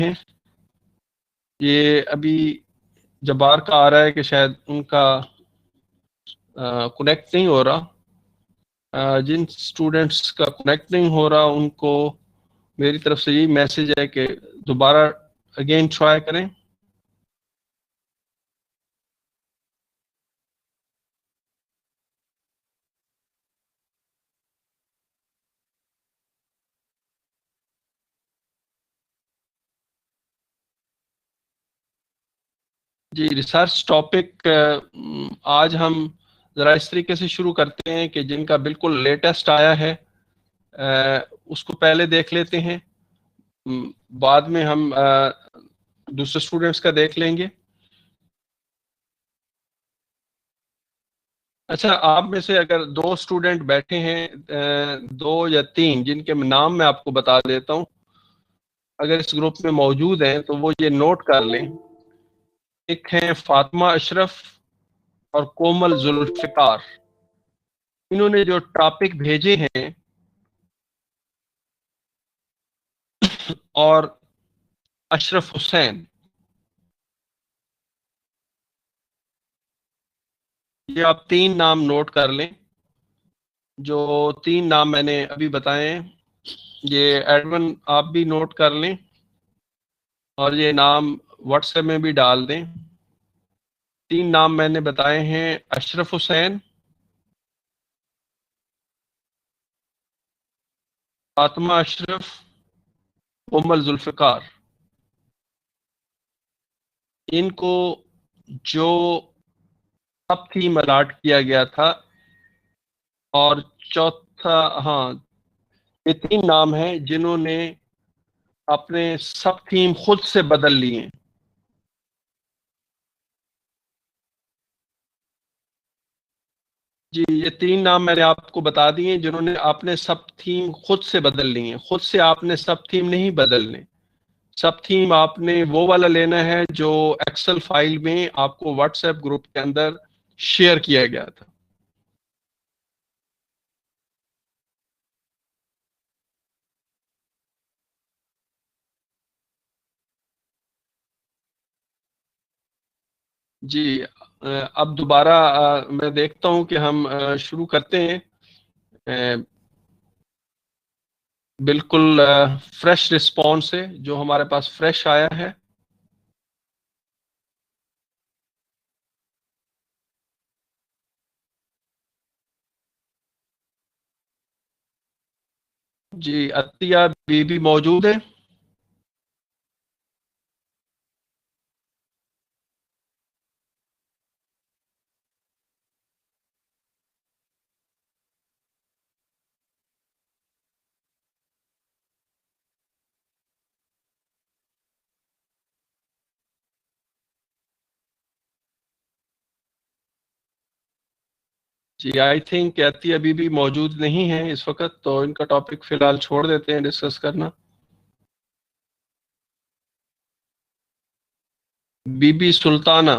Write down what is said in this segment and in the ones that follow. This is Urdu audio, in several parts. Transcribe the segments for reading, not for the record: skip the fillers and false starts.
ہیں. یہ ابھی جبار کا آ رہا ہے کہ شاید ان کا کنیکٹ نہیں ہو رہا. جن اسٹوڈنٹس کا کنیکٹ نہیں ہو رہا ان کو میری طرف سے یہی میسج ہے کہ دوبارہ اگین ٹرائی کریں. جی ریسرچ ٹاپک آج ہم ذرا اس طریقے سے شروع کرتے ہیں کہ جن کا بالکل لیٹسٹ آیا ہے اس کو پہلے دیکھ لیتے ہیں. بعد میں ہم دوسرے اسٹوڈنٹس کا دیکھ لیں گے. اچھا آپ میں سے اگر دو اسٹوڈنٹ بیٹھے ہیں، دو یا تین، جن کے نام میں آپ کو بتا دیتا ہوں، اگر اس گروپ میں موجود ہیں تو وہ یہ نوٹ کر لیں. ایک ہیں فاطمہ اشرف اور کومل ذوالفقار. انہوں نے جو ٹاپک بھیجے ہیں اور اشرف حسین، یہ آپ تین نام نوٹ کر لیں. جو تین نام میں نے ابھی بتائے ہیں یہ ایڈمن آپ بھی نوٹ کر لیں اور یہ نام واٹس ایپ میں بھی ڈال دیں. تین نام میں نے بتائے ہیں: اشرف حسین، فاطمہ اشرف، کومل ذوالفقار. ان کو جو سب تھیم الاٹ کیا گیا تھا، اور چوتھا، ہاں، یہ تین نام ہیں جنہوں نے اپنے سب تھیم خود سے بدل لیے. جی یہ تین نام میں نے آپ کو بتا دیے جنہوں نے اپنے سب تھیم خود سے بدل لیے. خود سے آپ نے سب تھیم نہیں بدلنے. سب تھیم آپ نے وہ والا لینا ہے جو ایکسل فائل میں آپ کو واٹس ایپ گروپ کے اندر شیئر کیا گیا تھا. جی اب دوبارہ میں دیکھتا ہوں کہ ہم شروع کرتے ہیں. بالکل فریش رسپانس ہے جو ہمارے پاس فریش آیا ہے. جی عطیہ بی بھی موجود ہے. جی آئی تھنک عطیہ ابھی بھی موجود نہیں ہے اس وقت، تو ان کا ٹاپک فی الحال چھوڑ دیتے ہیں ڈسکس کرنا. Bibi Sultana.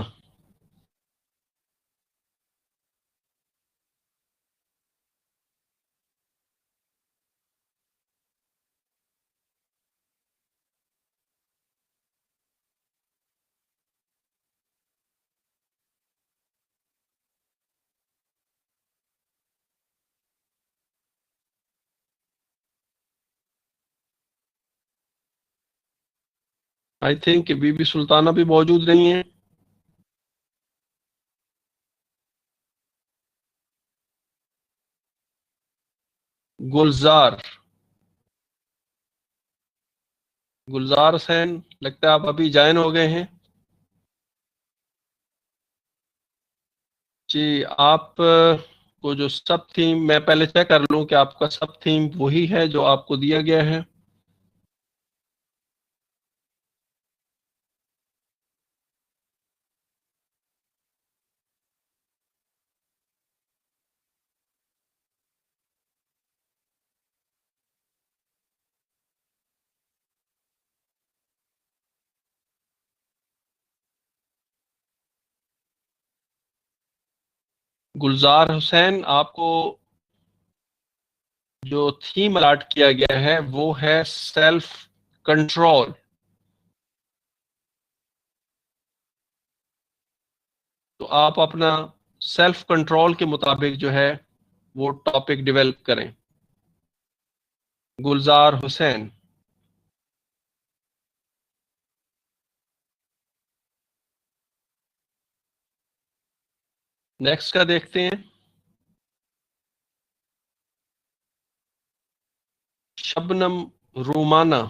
I think Bibi Sultana بھی موجود نہیں ہے. گلزار. گلزار حسین لگتا ہے آپ ابھی جوائن ہو گئے ہیں. جی آپ کو جو سب تھیم، میں پہلے چیک کر لوں کہ آپ کا سب تھیم وہی ہے جو آپ کو دیا گیا ہے. گلزار حسین، آپ کو جو تھیم الاٹ کیا گیا ہے وہ ہے سیلف کنٹرول. آپ اپنا سیلف کنٹرول کے مطابق جو ہے وہ ٹاپک ڈیولپ کریں. گلزار حسین. نیکسٹ کا دیکھتے ہیں. شبنم رومانہ.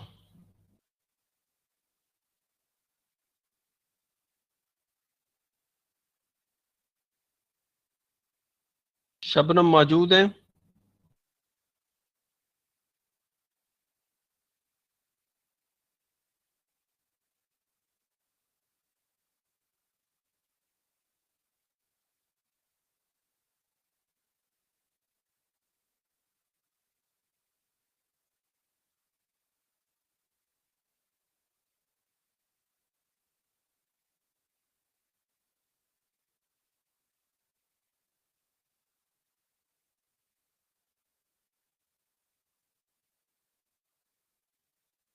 شبنم موجود ہیں؟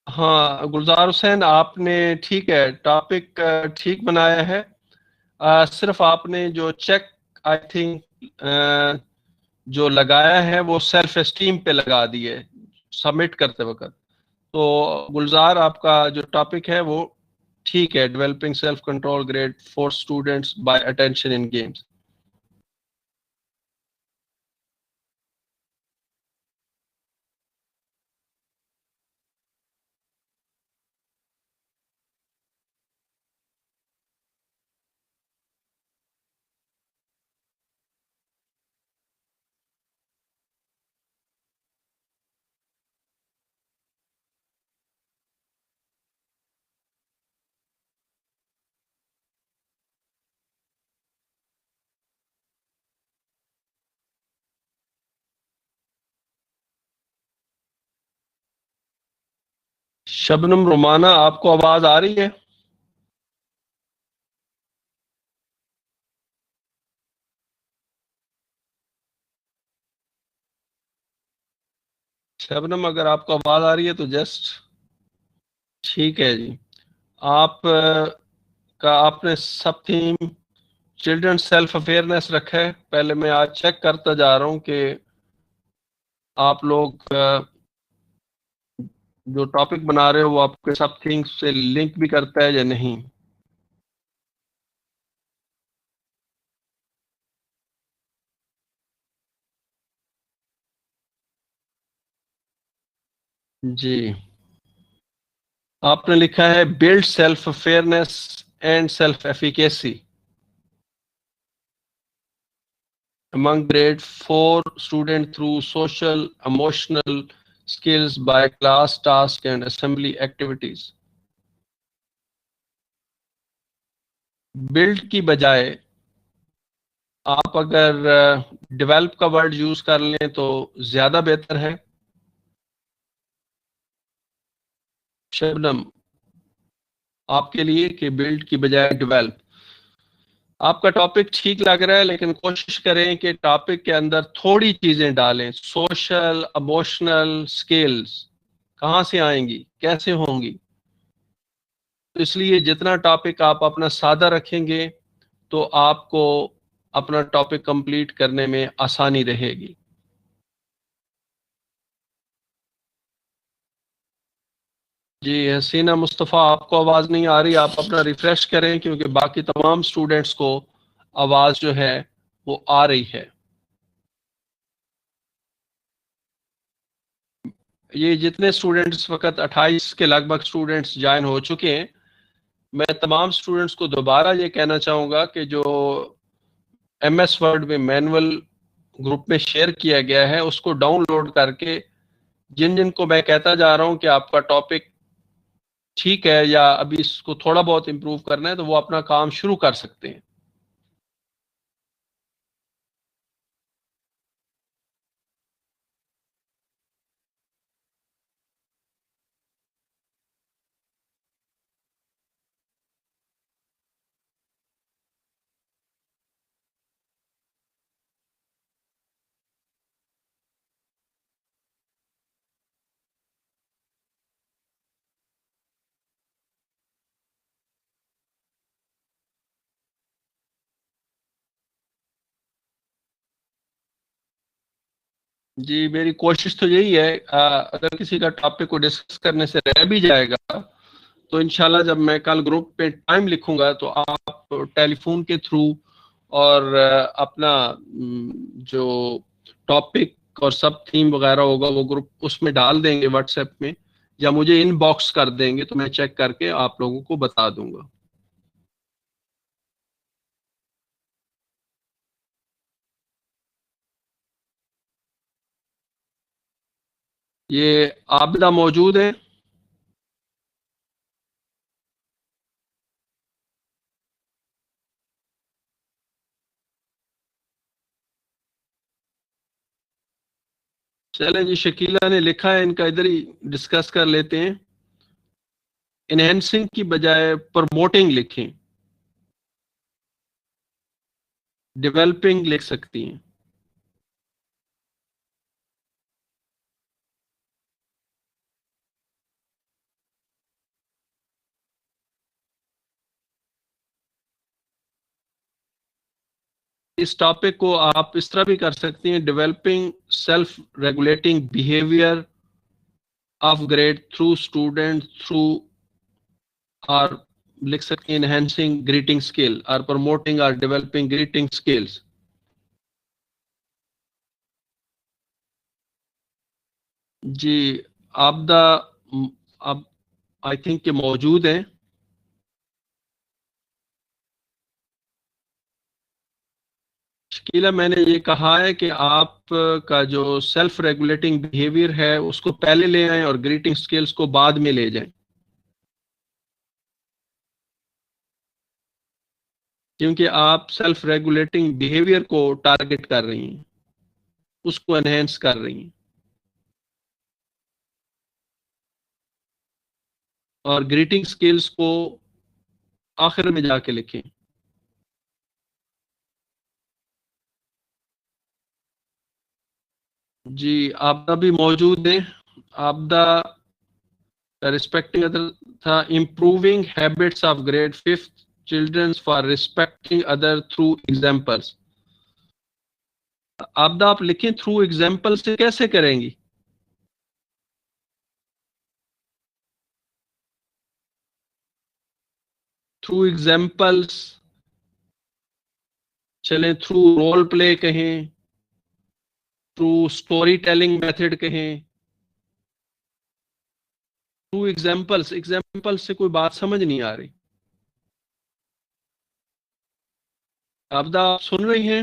ہاں گلزار حسین، آپ نے ٹھیک ہے ٹاپک ٹھیک بنایا ہے. صرف آپ نے جو چیک آئی تھنک جو لگایا ہے وہ سیلف اسٹیم پہ لگا دی ہے سبمٹ کرتے وقت. تو گلزار آپ کا جو ٹاپک ہے وہ ٹھیک ہے، developing self control grade four students by attention in games. Shabnam Rumana, آپ کو آواز آ رہی ہے؟ شبنم اگر آپ کو آواز آ رہی ہے تو جسٹ ٹھیک ہے جی. آپ کا آپ نے سب تھیم چلڈرن سیلف اویئرنیس رکھا ہے. پہلے میں آج چیک کرتا جا رہا ہوں کہ آپ لوگ جو ٹاپک بنا رہے ہو وہ آپ کے سب تھنگس سے لنک بھی کرتا ہے یا نہیں. جی آپ نے لکھا ہے build self awareness and self efficacy among grade 4 student through social emotional skills by class task and assembly activities. Build کی بجائے آپ اگر ڈیولپ کا ورڈ یوز کر لیں تو زیادہ بہتر ہے. شبنم آپ کے لیے کہ بلڈ کی بجائے ڈیولپ. آپ کا ٹاپک ٹھیک لگ رہا ہے لیکن کوشش کریں کہ ٹاپک کے اندر تھوڑی چیزیں ڈالیں. سوشل اموشنل سکلز کہاں سے آئیں گی، کیسے ہوں گی؟ اس لیے جتنا ٹاپک آپ اپنا سادہ رکھیں گے تو آپ کو اپنا ٹاپک کمپلیٹ کرنے میں آسانی رہے گی. جی حسینہ مصطفیٰ، آپ کو آواز نہیں آ رہی، آپ اپنا ریفریش کریں کیونکہ باقی تمام سٹوڈنٹس کو آواز جو ہے وہ آ رہی ہے. یہ جتنے سٹوڈنٹس اس وقت 28 کے لگ بھگ سٹوڈنٹس جوائن ہو چکے ہیں، میں تمام سٹوڈنٹس کو دوبارہ یہ کہنا چاہوں گا کہ جو ایم ایس ورڈ میں مینول گروپ میں شیئر کیا گیا ہے اس کو ڈاؤن لوڈ کر کے جن جن کو میں کہتا جا رہا ہوں کہ آپ کا ٹاپک ٹھیک ہے یا ابھی اس کو تھوڑا بہت امپروو کرنا ہے تو وہ اپنا کام شروع کر سکتے ہیں. جی میری کوشش تو یہی ہے، اگر کسی کا ٹاپک کو ڈسکس کرنے سے رہ بھی جائے گا تو انشاءاللہ جب میں کل گروپ پہ ٹائم لکھوں گا تو آپ ٹیلی فون کے تھرو اور اپنا جو ٹاپک اور سب تھیم وغیرہ ہوگا وہ گروپ اس میں ڈال دیں گے واٹس ایپ میں، یا مجھے ان باکس کر دیں گے تو میں چیک کر کے آپ لوگوں کو بتا دوں گا۔ یہ عابدہ موجود ہے؟ چلیں جی، شکیلہ نے لکھا ہے، ان کا ادھر ہی ڈسکس کر لیتے ہیں۔ انہینسنگ کی بجائے پروموٹنگ لکھیں، ڈیولپنگ لکھ سکتی ہیں۔ اس ٹاپک کو آپ اس طرح بھی کر سکتی ہیں، developing self regulating behaviour of grade through student through, اور لکھ سکتی ہیں انہینسنگ گریٹنگ اسکل اور پروموٹنگ اور ڈیولپنگ گریٹنگ اسکلس۔ جی عابدہ اب آئی تھنک کہ موجود ہیں۔ شکیلہ میں نے یہ کہا ہے کہ آپ کا جو سیلف ریگولیٹنگ بیہیویئر ہے اس کو پہلے لے آئیں اور گریٹنگ اسکلس کو بعد میں لے جائیں، کیونکہ آپ سیلف ریگولیٹنگ بیہیویئر کو ٹارگٹ کر رہی ہیں، اس کو انہینس کر رہی ہیں، اور گریٹنگ اسکلس کو آخر میں جا کے لکھیں۔ جی آبدہ بھی موجود ہیں۔ آبدہ ریسپیکٹنگ ادر تھا، improving habits of grade fifth childrens for respecting other through examples. Abida آپ لکھیں تھرو ایگزامپل سے کیسے کریں گی؟ تھرو ایگزامپلس، چلیں تھرو رول پلے کہیں، تھرو اسٹوری ٹیلنگ میتھڈ کہیں، تھرو ایگزامپلس، ایگزامپل سے کوئی بات سمجھ نہیں آ رہی۔ آبدہ آپ سن رہی ہیں؟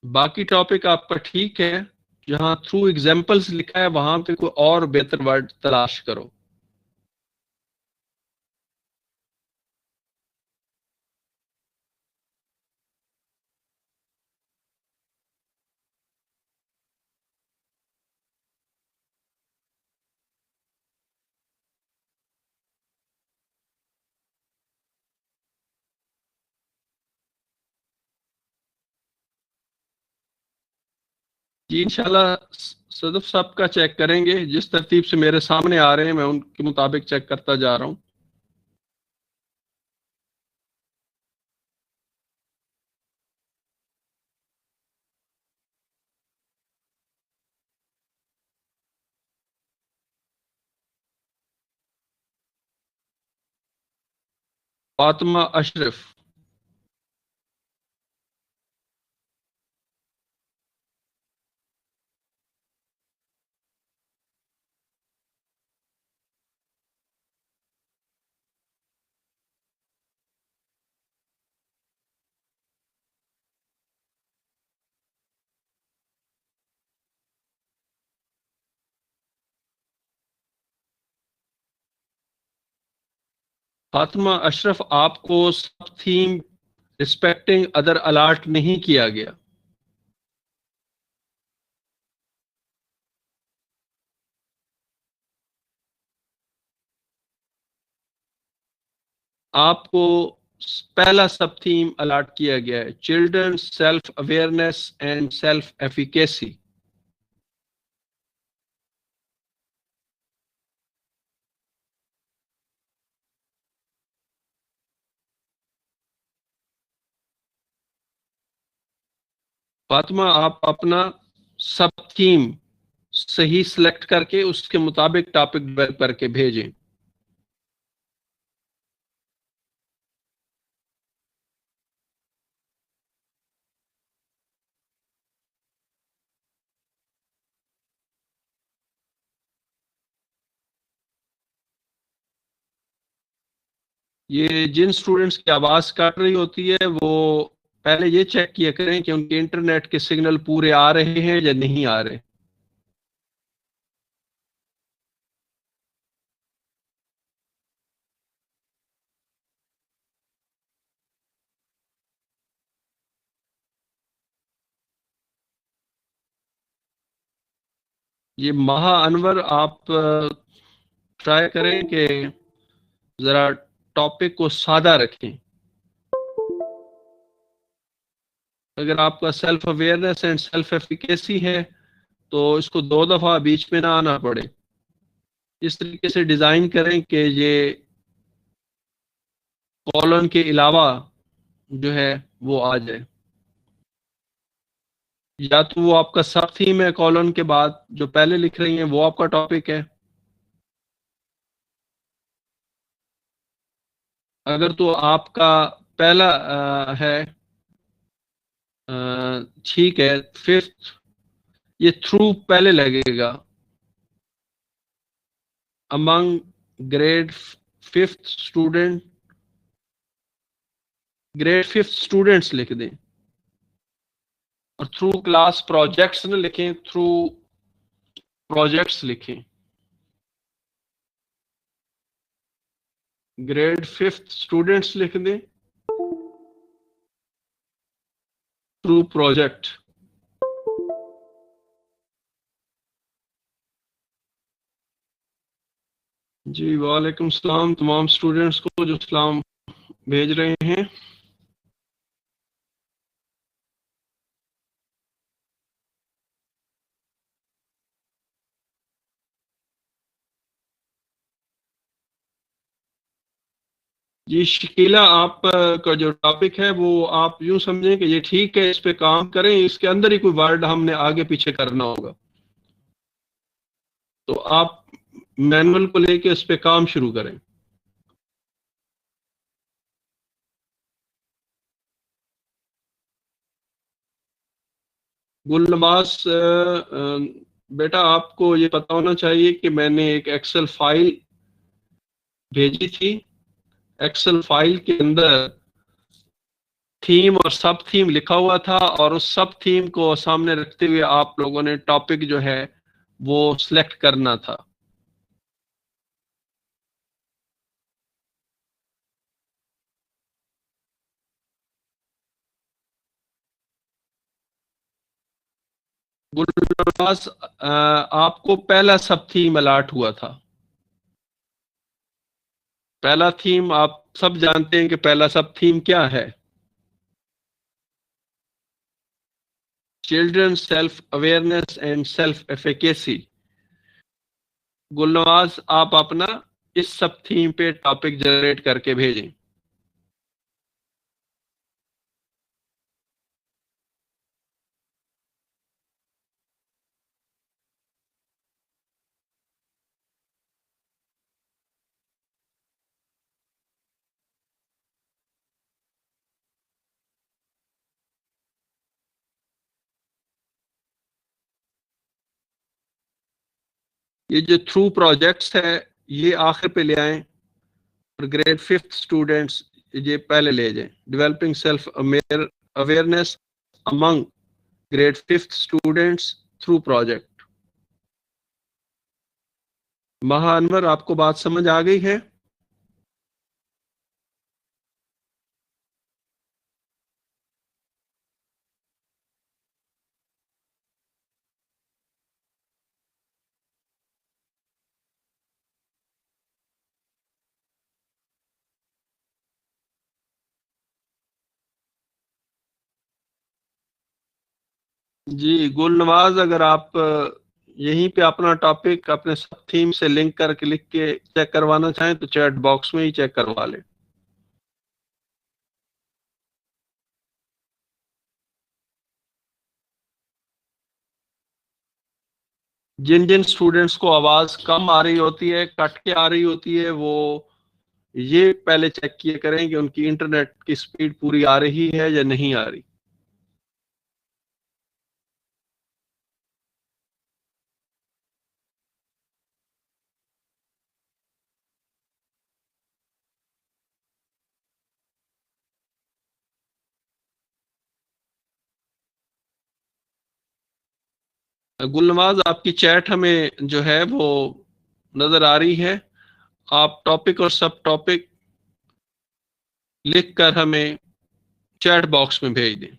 باقی ٹاپک آپ کا ٹھیک ہے، جہاں تھرو ایگزامپلس لکھا ہے وہاں پہ کوئی اور بہتر ورڈ تلاش کرو۔ جی انشاءاللہ صدف صاحب کا چیک کریں گے، جس ترتیب سے میرے سامنے آ رہے ہیں میں ان کے مطابق چیک کرتا جا رہا ہوں۔ فاطمہ اشرف، فاطمہ اشرف آپ کو سب تھیم رسپیکٹنگ ادر الاٹ نہیں کیا گیا۔ آپ کو پہلا سب تھیم الاٹ کیا گیا ہے، children self awareness and self efficacy. Fatima آپ اپنا سب تھیم صحیح سلیکٹ کر کے اس کے مطابق ٹاپک ڈیولپ کر کے بھیجیں. یہ جن اسٹوڈنٹس کی آواز کٹ رہی ہوتی ہے وہ پہلے یہ چیک کیا کریں کہ ان کے انٹرنیٹ کے سگنل پورے آ رہے ہیں یا نہیں آ رہے. یہ مہا انور آپ ٹرائی کریں کہ ذرا ٹاپک کو سادہ رکھیں. اگر آپ کا self awareness and self efficacy ہے تو اس کو 2 دفعہ بیچ میں نہ آنا پڑے. اس طریقے سے ڈیزائن کریں کہ یہ کالن کے علاوہ جو ہے وہ آ جائے. یا تو وہ آپ کا سب تھیم ہے کالن کے بعد جو پہلے لکھ رہی ہیں وہ آپ کا ٹاپک ہے. اگر تو آپ کا پہلا ہے ٹھیک ہے. ففتھ یہ تھرو پہلے لگے گا. among grade fifth student grade fifth students لکھ دیں اور تھرو کلاس پروجیکٹس نہ لکھیں, تھرو پروجیکٹس لکھیں. گریڈ ففتھ اسٹوڈینٹس لکھ دیں تھرو پروجیکٹ. جی وعلیکم السلام تمام اسٹوڈینٹس کو جو سلام بھیج رہے ہیں. جی شکیلا آپ کا جو ٹاپک ہے وہ آپ یوں سمجھیں کہ یہ ٹھیک ہے, اس پہ کام کریں, اس کے اندر ہی کوئی ورڈ ہم نے آگے پیچھے کرنا ہوگا. تو آپ مینول کو لے کے اس پہ کام شروع کریں. گل نواز بیٹا آپ کو یہ پتا ہونا چاہیے کہ میں نے ایک ایکسل فائل بھیجی تھی. ایکسل فائل کے اندر تھیم اور سب تھیم لکھا ہوا تھا اور اس سب تھیم کو سامنے رکھتے ہوئے آپ لوگوں نے ٹاپک جو ہے وہ سلیکٹ کرنا تھا. گل نواز آپ کو پہلا سب تھیم الاٹ ہوا تھا. پہلا تھیم آپ سب جانتے ہیں کہ پہلا سب تھیم کیا ہے. Children self awareness and self efficacy. Gul Nawaz آپ اپنا اس سب تھیم پہ ٹاپک جنریٹ کر کے بھیجیں. یہ جو تھرو پروجیکٹس ہے یہ آخر پہ لے آئیں اور گریڈ ففتھ اسٹوڈینٹس یہ پہلے لے جائیں. Developing self awareness among grade fifth students through project. Maha Anwar آپ کو بات سمجھ آ گئی ہے؟ جی گل نواز اگر آپ یہیں پہ اپنا ٹاپک اپنے سب تھیم سے لنک کر کے لکھ کے چیک کروانا چاہیں تو چیٹ باکس میں ہی چیک کروا لیں. جن جن اسٹوڈینٹس کو آواز کم آ رہی ہوتی ہے، کٹ کے آ رہی ہوتی ہے، وہ یہ پہلے چیک کیا کریں کہ ان کی انٹرنیٹ کی سپیڈ پوری آ رہی ہے یا نہیں آ رہی۔ گل نواز، آپ کی چیٹ ہمیں جو ہے وہ نظر آ رہی ہے، آپ ٹاپک اور سب ٹاپک لکھ کر ہمیں چیٹ باکس میں بھیج دیں۔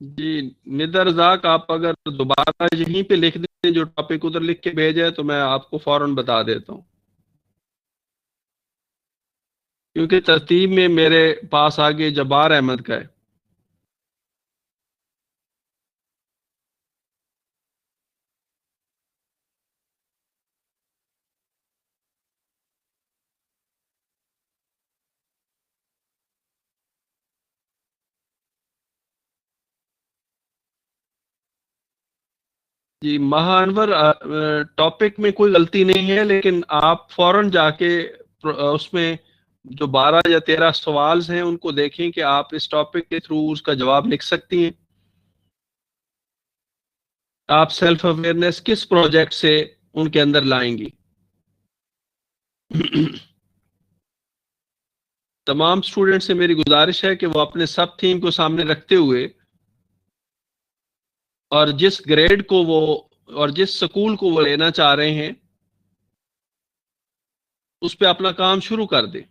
جی ندر رزاق، آپ اگر دوبارہ یہیں پہ لکھ دیں جو ٹاپک ادھر لکھ کے بھیجے تو میں آپ کو فوراً بتا دیتا ہوں، کیونکہ ترتیب میں میرے پاس آگے جبار احمد کا ہے۔ جی مہا انور، ٹاپک میں کوئی غلطی نہیں ہے، لیکن آپ فوراً جا کے اس میں جو 12 یا 13 سوالز ہیں ان کو دیکھیں کہ آپ اس ٹاپک کے تھرو اس کا جواب لکھ سکتی ہیں۔ آپ سیلف اویئرنیس کس پروجیکٹ سے ان کے اندر لائیں گی؟ تمام اسٹوڈنٹ سے میری گزارش ہے کہ وہ اپنے سب تھیم کو سامنے رکھتے ہوئے اور جس گریڈ کو وہ اور جس سکول کو وہ لینا چاہ رہے ہیں اس پہ اپنا کام شروع کر دیں۔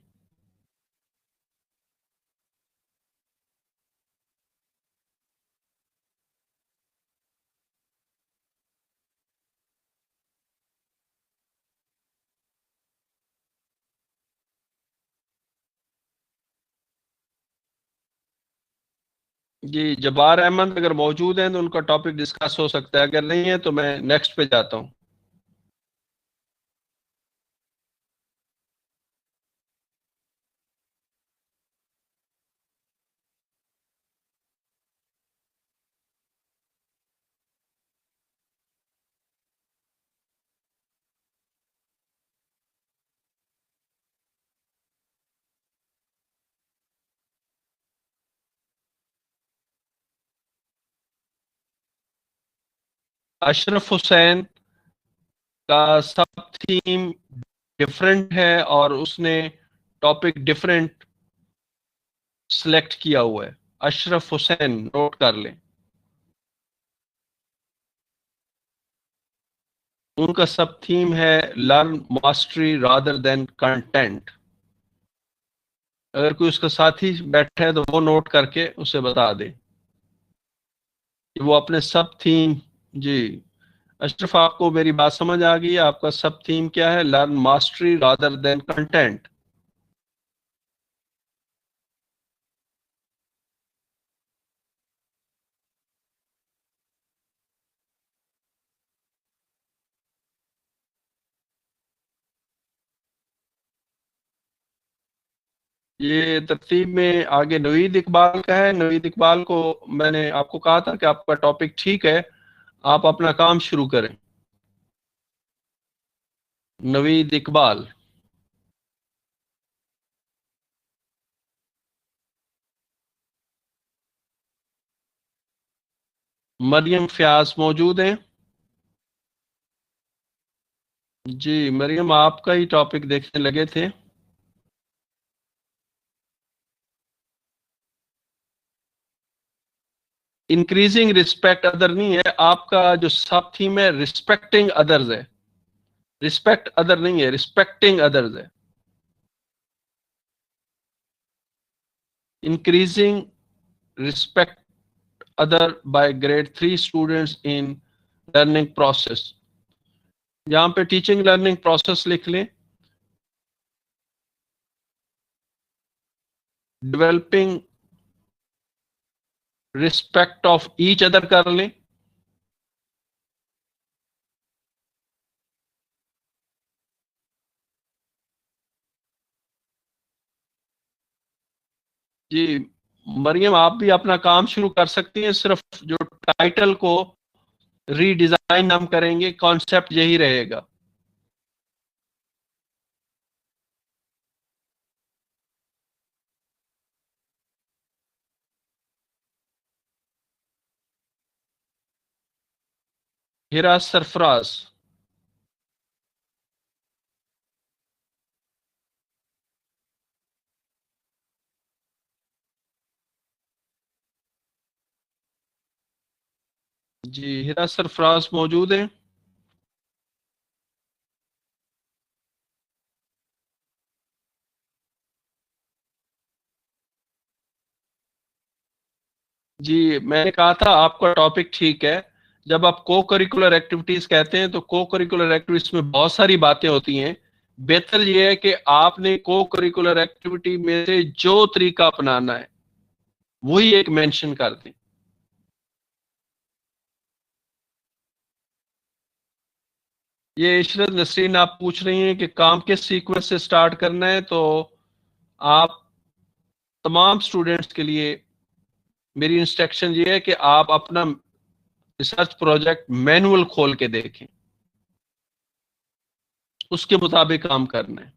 جی جبار احمد اگر موجود ہیں تو ان کا ٹاپک ڈسکس ہو سکتا ہے، اگر نہیں ہے تو میں نیکسٹ پہ جاتا ہوں۔ اشرف حسین کا سب تھیم ڈفرینٹ ہے اور اس نے ٹاپک ڈفرینٹ سلیکٹ کیا ہوا ہے۔ اشرف حسین، نوٹ کر لیں، ان کا سب تھیم ہے learn mastery rather than content. اگر کوئی اس کا ساتھی بیٹھا ہے تو وہ نوٹ کر کے اسے بتا دے کہ وہ اپنے سب تھیم۔ جی اشرف، آپ کو میری بات سمجھ آ گئی؟ آپ کا سب تھیم کیا ہے؟ Learn mastery rather than content. یہ ترتیب میں آگے نوید اقبال کا ہے۔ نوید اقبال کو میں نے آپ کو کہا تھا کہ آپ کا ٹاپک ٹھیک ہے، آپ اپنا کام شروع کریں۔ نوید اقبال۔ مریم فیاض موجود ہیں؟ جی مریم، آپ کا ہی ٹاپک دیکھنے لگے تھے۔ انکریزنگ رسپیکٹ ادر نہیں ہے، آپ کا جو سب تھیم ہے رسپیکٹنگ ادرز ہے، رسپیکٹ ادر نہیں ہے، رسپیکٹنگ ادرز ہے۔ Increasing respect other by grade 3 students in learning process. یہاں پہ ٹیچنگ لرننگ پروسیس لکھ لیں. Developing respect of each other کر لیں. جی مریم، آپ بھی اپنا کام شروع کر سکتی ہیں. صرف جو ٹائٹل کو ری ڈیزائن ہم کریں گے، کانسیپٹ یہی رہے گا. ہیرا سرفراز. جی ہیرا سرفراز موجود ہیں. جی میں نے کہا تھا آپ کا ٹاپک ٹھیک ہے. جب آپ کو کریکولر ایکٹیویٹیز کہتے ہیں تو کو کریکولر ایکٹیویٹیز میں بہت ساری باتیں ہوتی ہیں. بہتر یہ ہے کہ آپ نے کو کریکولر ایکٹیویٹی میں سے جو طریقہ اپنانا ہے وہی ایک مینشن کر دیں. یہ عشرت نسرین آپ پوچھ رہی ہیں کہ کام کس سیکوینس سے سٹارٹ کرنا ہے. تو آپ تمام سٹوڈنٹس کے لیے میری انسٹرکشن یہ ہے کہ آپ اپنا ریسرچ پروجیکٹ مینول کھول کے دیکھیں، اس کے مطابق کام کرنا ہے.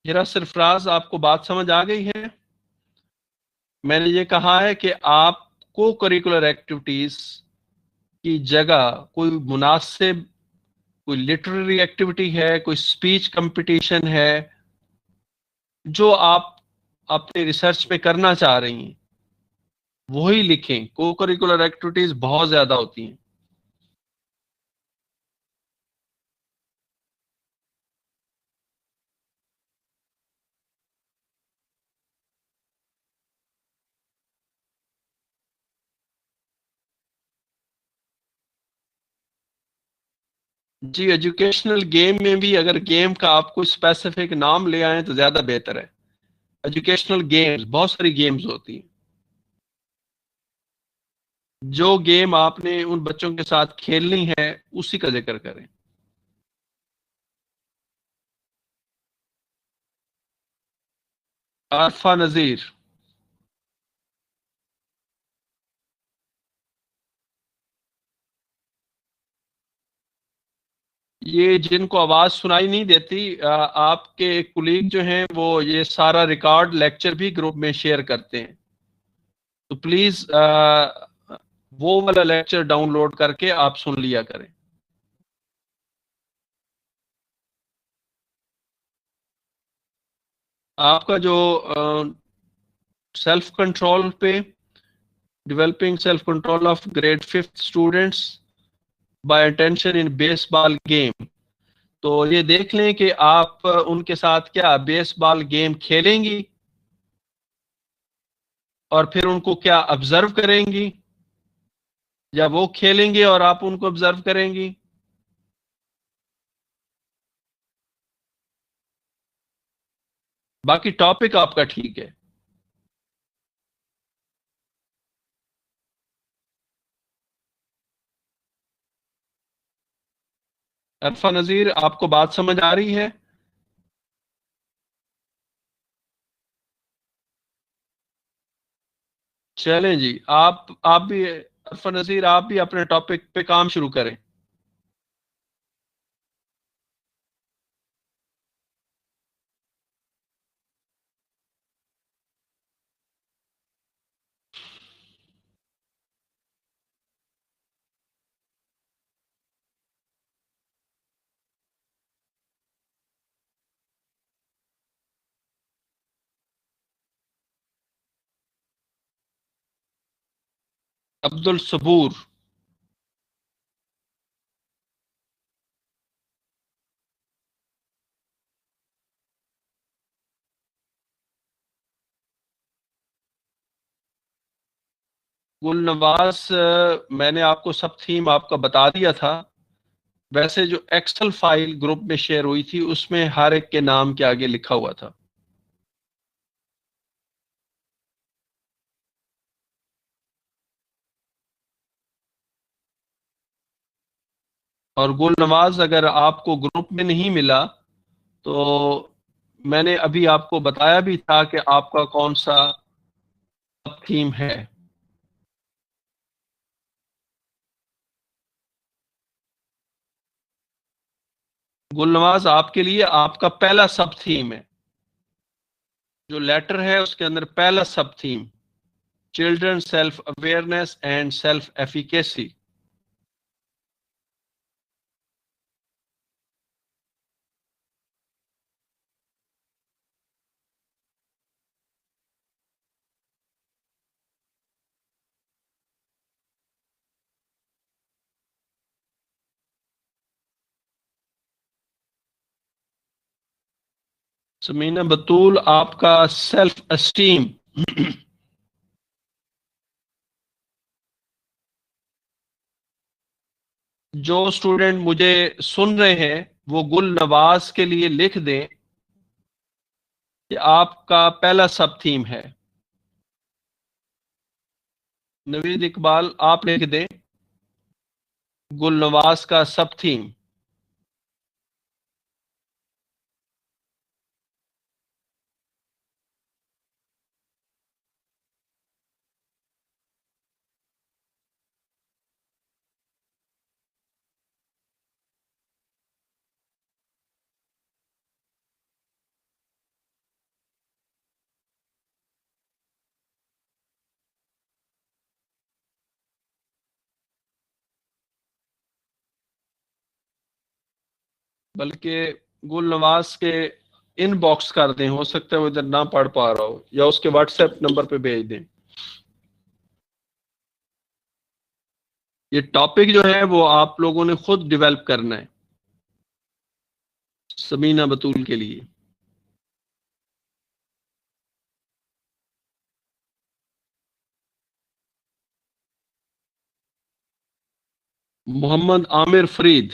میرا سرفراز آپ کو بات سمجھ آ گئی ہے؟ میں نے یہ کہا ہے کہ آپ کو کریکولر ایکٹیویٹیز کی جگہ کوئی مناسب، کوئی لٹریری ایکٹیویٹی ہے، کوئی اسپیچ کمپٹیشن ہے جو آپ اپنے ریسرچ پہ کرنا چاہ رہی ہیں وہی لکھیں. کو کریکولر ایکٹیویٹیز بہت زیادہ ہوتی ہیں. جی ایجوکیشنل گیم میں بھی اگر گیم کا آپ کو اسپیسیفک نام لے آئیں تو زیادہ بہتر ہے. ایجوکیشنل گیمز بہت ساری گیمز ہوتی ہیں. جو گیم آپ نے ان بچوں کے ساتھ کھیلنی ہے اسی کا ذکر کریں. عارفہ نذیر. یہ جن کو آواز سنائی نہیں دیتی، آپ کے کولیگ جو ہیں وہ یہ سارا ریکارڈ لیکچر بھی گروپ میں شیئر کرتے ہیں. تو پلیز وہ والا لیکچر ڈاؤن لوڈ کر کے آپ سن لیا کریں. آپ کا جو سیلف کنٹرول پہ developing self control of grade 5 students by attention in baseball game, تو یہ دیکھ لیں کہ آپ ان کے ساتھ کیا بیس بال گیم کھیلیں گی اور پھر ان کو کیا آبزرو کریں گی، یا وہ کھیلیں گے اور آپ ان کو آبزرو کریں گی. باقی ٹاپک آپ کا ٹھیک ہے. عرفہ نذیر آپ کو بات سمجھ آ رہی ہے؟ چلیں جی، آپ بھی عرفہ نذیر آپ بھی اپنے ٹاپک پہ کام شروع کریں. عبد الصبور. گل نواز میں نے آپ کو سب تھیم آپ کا بتا دیا تھا. ویسے جو ایکسل فائل گروپ میں شیئر ہوئی تھی اس میں ہر ایک کے نام کے آگے لکھا ہوا تھا. اور گل نواز اگر آپ کو گروپ میں نہیں ملا تو میں نے ابھی آپ کو بتایا بھی تھا کہ آپ کا کون سا تھیم ہے. گل نواز آپ کے لیے آپ کا پہلا سب تھیم ہے. جو لیٹر ہے اس کے اندر پہلا sub theme children self awareness and self efficacy. Samina Batool آپ کا سیلف اسٹیم. جو اسٹوڈنٹ مجھے سن رہے ہیں وہ گل نواز کے لیے لکھ دیں کہ آپ کا پہلا سب تھیم ہے. نوید اقبال آپ لکھ دیں گل نواز کا سب تھیم. بلکہ گل نواز کے ان باکس کر دیں، ہو سکتا ہے وہ ادھر نہ پڑھ پا رہا ہو، یا اس کے واٹس ایپ نمبر پہ بھیج دیں. یہ ٹاپک جو ہے وہ آپ لوگوں نے خود ڈیولپ کرنا ہے سمینہ بطول کے لیے. محمد عامر فرید.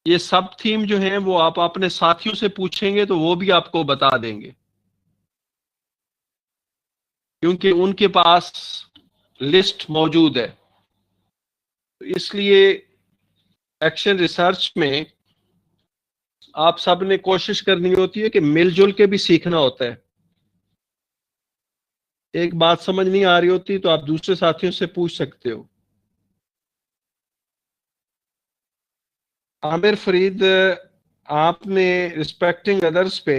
یہ سب تھیم جو ہیں وہ آپ اپنے ساتھیوں سے پوچھیں گے تو وہ بھی آپ کو بتا دیں گے، کیونکہ ان کے پاس لسٹ موجود ہے. تو اس لیے ایکشن ریسرچ میں آپ سب نے کوشش کرنی ہوتی ہے کہ مل جل کے بھی سیکھنا ہوتا ہے. ایک بات سمجھ نہیں آ رہی ہوتی تو آپ دوسرے ساتھیوں سے پوچھ سکتے ہو. عامر فرید آپ نے ریسپیکٹنگ ادرس پہ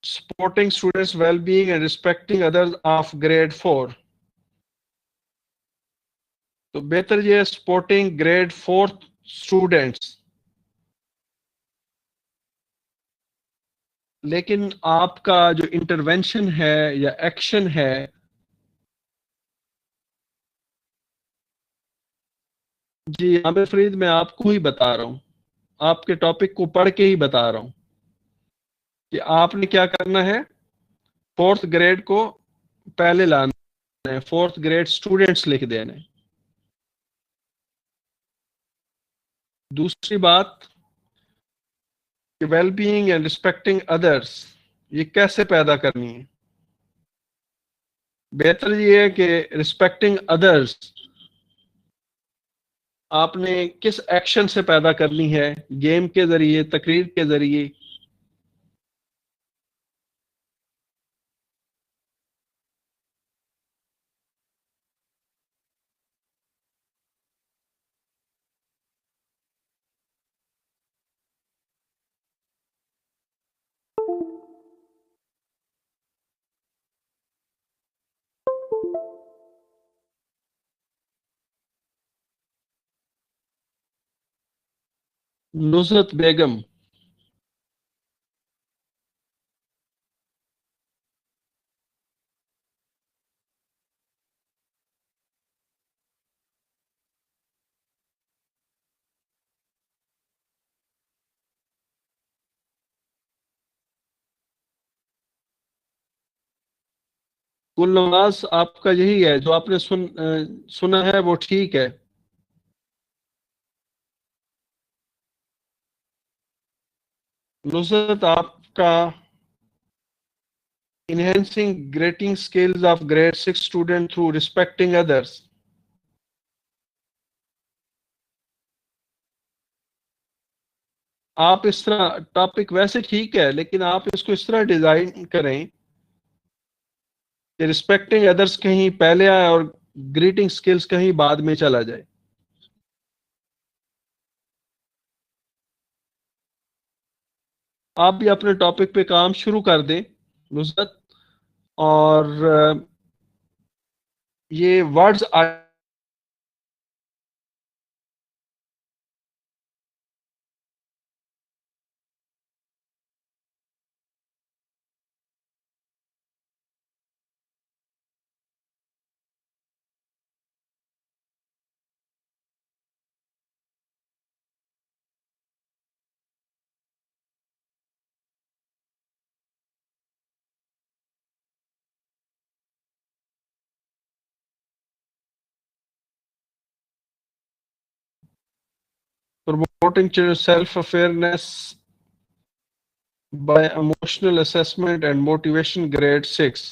supporting students well being and respecting others of grade 4، تو بہتر یہ ہے سپورٹنگ گریڈ 4 اسٹوڈنٹس. لیکن آپ کا جو انٹرونشن ہے یا ایکشن ہے جی عامر فرید میں آپ کو ہی بتا رہا ہوں، آپ کے ٹاپک کو پڑھ کے ہی بتا رہا ہوں کہ آپ نے کیا کرنا ہے. فورتھ گریڈ کو پہلے لانا ہے، فورتھ گریڈ اسٹوڈنٹس لکھ دینا ہے. دوسری بات کہ ویل بینگ اینڈ ریسپیکٹنگ ادرس یہ کیسے پیدا کرنی ہے. بہتر یہ ہے کہ ریسپیکٹنگ ادرس آپ نے کس ایکشن سے پیدا کرنی ہے، گیم کے ذریعے، تقریر کے ذریعے. نصرت بیگم. کل نماز آپ کا یہی ہے جو آپ نے سنا ہے وہ ٹھیک ہے. نصرت آپ کا enhancing grading skills of grade 6 student through respecting others. آپ اس طرح ٹاپک ویسے ٹھیک ہے لیکن آپ اس کو اس طرح ڈیزائن کریں کہ رسپیکٹنگ ادرس کہیں پہلے آئے اور گریٹنگ سکلز کہیں بعد میں چلا جائے. آپ بھی اپنے ٹاپک پہ کام شروع کر دیں نصرت. اور یہ words promoting children's self-awareness by emotional assessment and motivation grade 6.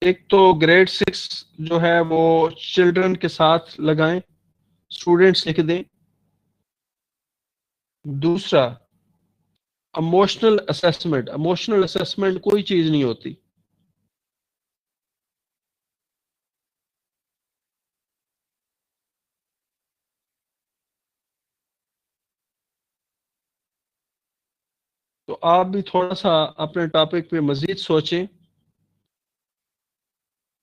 ایک تو گریڈ 6 جو ہے وہ چلڈرن کے ساتھ لگائیں، اسٹوڈنٹس لکھ دیں. دوسرا اموشنل اسیسمنٹ کوئی چیز نہیں ہوتی. تو آپ بھی تھوڑا سا اپنے ٹاپک پہ مزید سوچیں.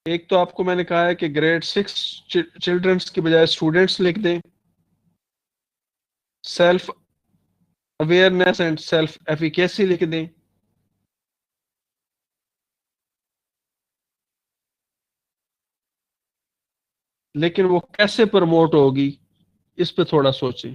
ایک تو آپ کو میں نے کہا ہے کہ گریڈ 6 چلڈرنس کی بجائے اسٹوڈنٹس لکھ دیں. Self awareness and self efficacy لکھ دیں. لیکن وہ کیسے پروموٹ ہوگی اس پہ تھوڑا سوچیں.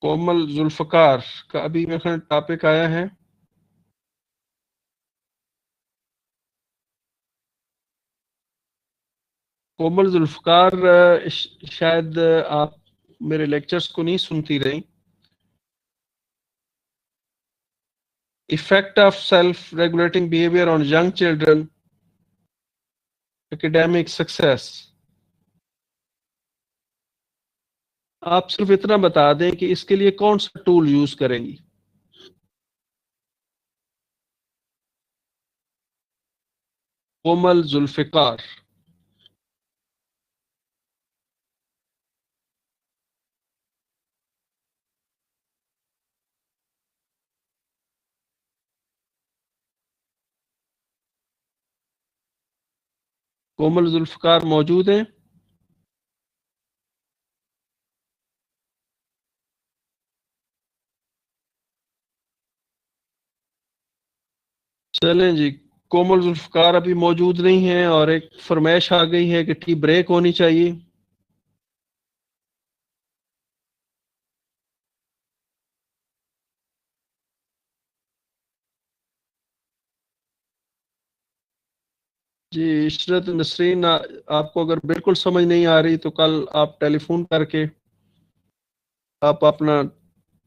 کومل ذوالفقار کا ابھی میرے خیال ٹاپک آیا ہے. کومل ذوالفقار شاید آپ میرے لیکچرز کو نہیں سنتی رہی. Effect of self-regulating behavior on young children, academic success. آپ صرف اتنا بتا دیں کہ اس کے لیے کون سا ٹول یوز کریں گی. کومل ذوالفقار. کومل ذوالفقار موجود ہیں؟ چلیں جی. کومل ذوالفقار ابھی موجود نہیں ہیں اور ایک فرمائش آ گئی ہے کہ ٹی بریک ہونی چاہیے. جی عشرت نسرین، آپ کو اگر بالکل سمجھ نہیں آ رہی تو کل آپ ٹیلی فون کر کے آپ اپنا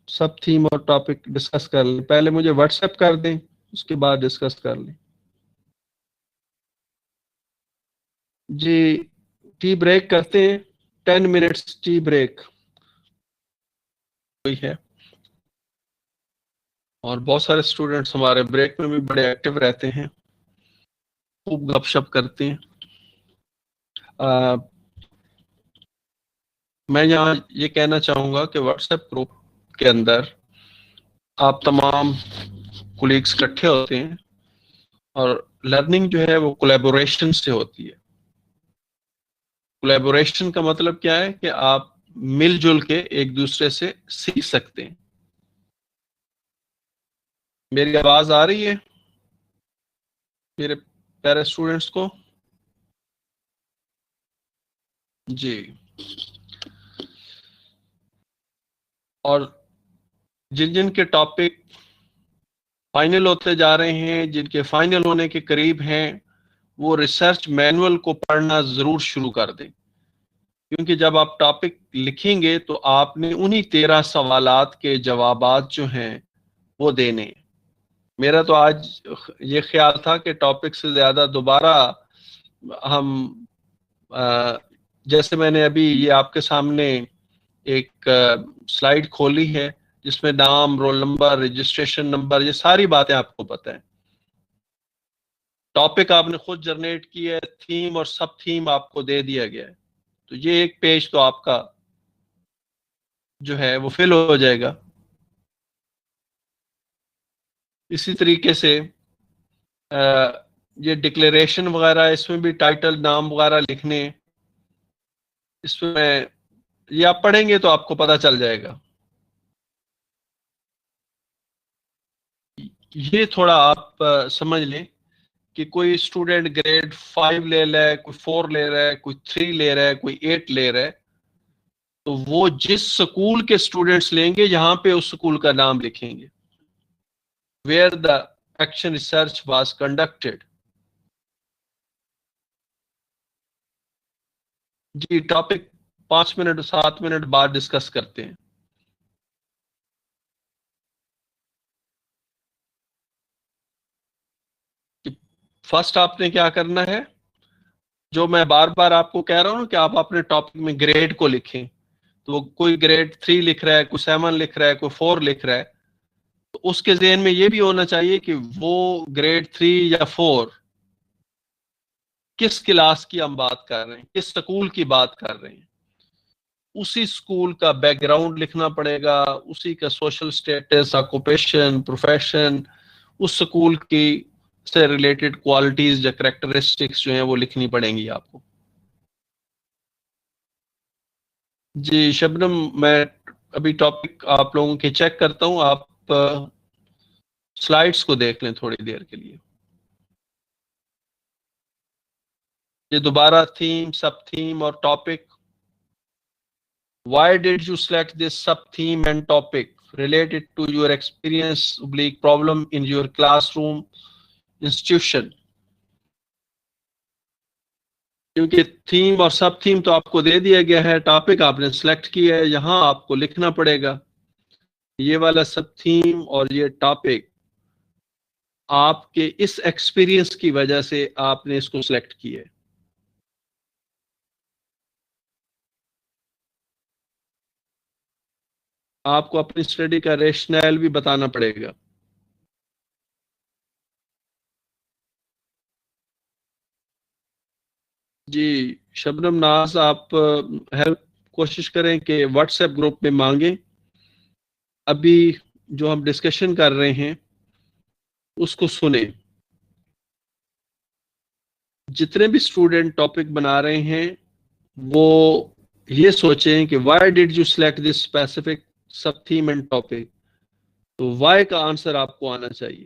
سب تھیم اور ٹاپک ڈسکس کر لیں. پہلے مجھے واٹس ایپ کر دیں، اس کے بعد ڈسکس کر لیں. جی ٹی بریک کرتے ہیں. 10 منٹس ٹی بریک ہوئی ہے. اور بہت سارے اسٹوڈنٹس ہمارے بریک میں بھی بڑے ایکٹیو رہتے ہیں، خوب گپ شپ کرتے ہیں. میں یہاں یہ کہنا چاہوں گا کہ واٹس ایپ گروپ کے اندر آپ تمام کولیگز اکٹھے ہوتے ہیں اور لرننگ جو ہے وہ کولیبوریشن سے ہوتی ہے. کولیبوریشن کا مطلب کیا ہے کہ آپ مل جل کے ایک دوسرے سے سیکھ سکتے ہیں. میری آواز آ رہی ہے میرے پیارے اسٹوڈنٹس کو؟ جی. اور جن جن کے ٹاپک فائنل ہوتے جا رہے ہیں، جن کے فائنل ہونے کے قریب ہیں، وہ ریسرچ مینول کو پڑھنا ضرور شروع کر دیں، کیونکہ جب آپ ٹاپک لکھیں گے تو آپ نے انہی 13 سوالات کے جوابات جو ہیں وہ دینے ہیں. میرا تو آج یہ خیال تھا کہ ٹاپک سے زیادہ دوبارہ ہم جیسے میں نے ابھی یہ آپ کے سامنے ایک سلائیڈ کھولی ہے جس میں نام، رول نمبر، رجسٹریشن نمبر، یہ ساری باتیں آپ کو پتہ ہیں. ٹاپک آپ نے خود جنریٹ کیا ہے، تھیم اور سب تھیم آپ کو دے دیا گیا ہے، تو یہ ایک پیج تو آپ کا جو ہے وہ فل ہو جائے گا. اسی طریقے سے یہ ڈکلیریشن وغیرہ، اس میں بھی ٹائٹل، نام وغیرہ لکھنے، اس میں یہ آپ پڑھیں گے تو آپ کو پتہ چل جائے گا. یہ تھوڑا آپ سمجھ لیں کہ کوئی اسٹوڈنٹ گریڈ 5 لے رہا ہے، کوئی 4 لے رہا ہے، کوئی 3 لے رہا ہے، کوئی 8 لے رہا ہے، تو وہ جس سکول کے اسٹوڈنٹس لیں گے یہاں پہ اس سکول کا نام لکھیں گے. Where the action research was conducted. جی ٹاپک 5 منٹ 7 منٹ بعد ڈسکس کرتے ہیں. فرسٹ آپ نے کیا کرنا ہے، جو میں بار بار آپ کو کہہ رہا ہوں کہ آپ اپنے ٹاپک میں گریڈ کو لکھیں. تو کوئی گریڈ 3 لکھ رہا ہے، کوئی 7 لکھ رہا ہے، کوئی 4 لکھ رہا ہے، تو اس کے ذہن میں یہ بھی ہونا چاہیے کہ وہ گریڈ 3 یا 4 کس کلاس کی ہم بات کر رہے ہیں، کس سکول کی بات کر رہے ہیں. اسی سکول کا بیک گراؤنڈ لکھنا پڑے گا، اسی کا سوشل سٹیٹس، آکوپیشن، پروفیشن، اس سکول کی سے ریلیٹڈ کوالٹیز یا کریکٹرسٹکس جو ہیں وہ لکھنی پڑیں گی آپ کو. جی شبنم، میں ابھی ٹاپک آپ لوگوں کے چیک کرتا ہوں، آپ سلائیڈز کو دیکھ لیں تھوڑی دیر کے لیے. یہ دوبارہ تھیم، سب تھیم اور topic. Why did you select this sub-theme and topic related to your experience oblique problem in your classroom institution? کیونکہ تھیم اور سب تھیم تو آپ کو دے دیا گیا ہے، ٹاپک آپ نے سلیکٹ کیا ہے، یہاں آپ کو لکھنا پڑے گا یہ والا سب تھیم اور یہ ٹاپک آپ کے اس ایکسپیرینس کی وجہ سے آپ نے اس کو سلیکٹ کیا ہے. آپ کو اپنی اسٹڈی کا ریشنل بھی بتانا پڑے گا. جی شبنم ناز، آپ ہیلپ کوشش کریں کہ واٹس ایپ گروپ میں مانگیں. ابھی جو ہم ڈسکشن کر رہے ہیں اس کو سنیں. جتنے بھی اسٹوڈنٹ ٹاپک بنا رہے ہیں وہ یہ سوچیں کہ why did you select this specific sub theme and topic. تو وائی کا آنسر آپ کو آنا چاہیے.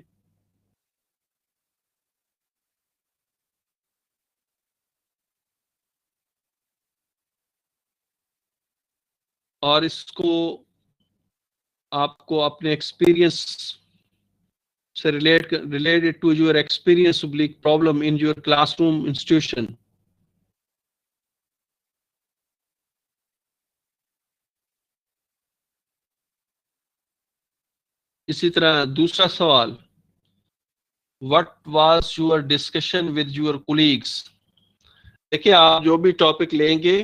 اور اس کو آپ کو اپنے ایکسپیرینس سے related to your experience oblique problem in your classroom institution. اسی طرح دوسرا سوال، what was your discussion with your colleagues. دیکھیں آپ جو بھی ٹاپک لیں گے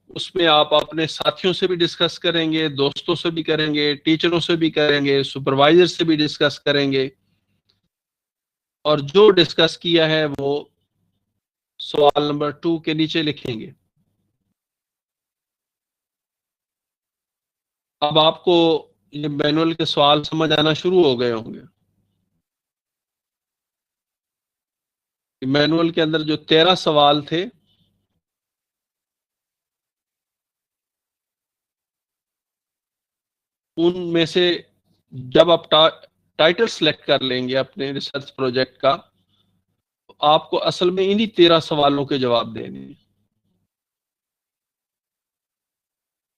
اس میں آپ اپنے ساتھیوں سے بھی ڈسکس کریں گے، دوستوں سے بھی کریں گے، ٹیچروں سے بھی کریں گے، سپروائزر سے بھی ڈسکس کریں گے، اور جو ڈسکس کیا ہے وہ سوال نمبر 2 کے نیچے لکھیں گے. اب آپ کو یہ مینول کے سوال سمجھ آنا شروع ہو گئے ہوں گے. مینول کے اندر جو 13 سوال تھے ان میں سے جب آپ ٹائٹل سلیکٹ کر لیں گے اپنے ریسرچ پروجیکٹ کا، آپ کو اصل میں انہی 13 سوالوں کے جواب دینے ہیں۔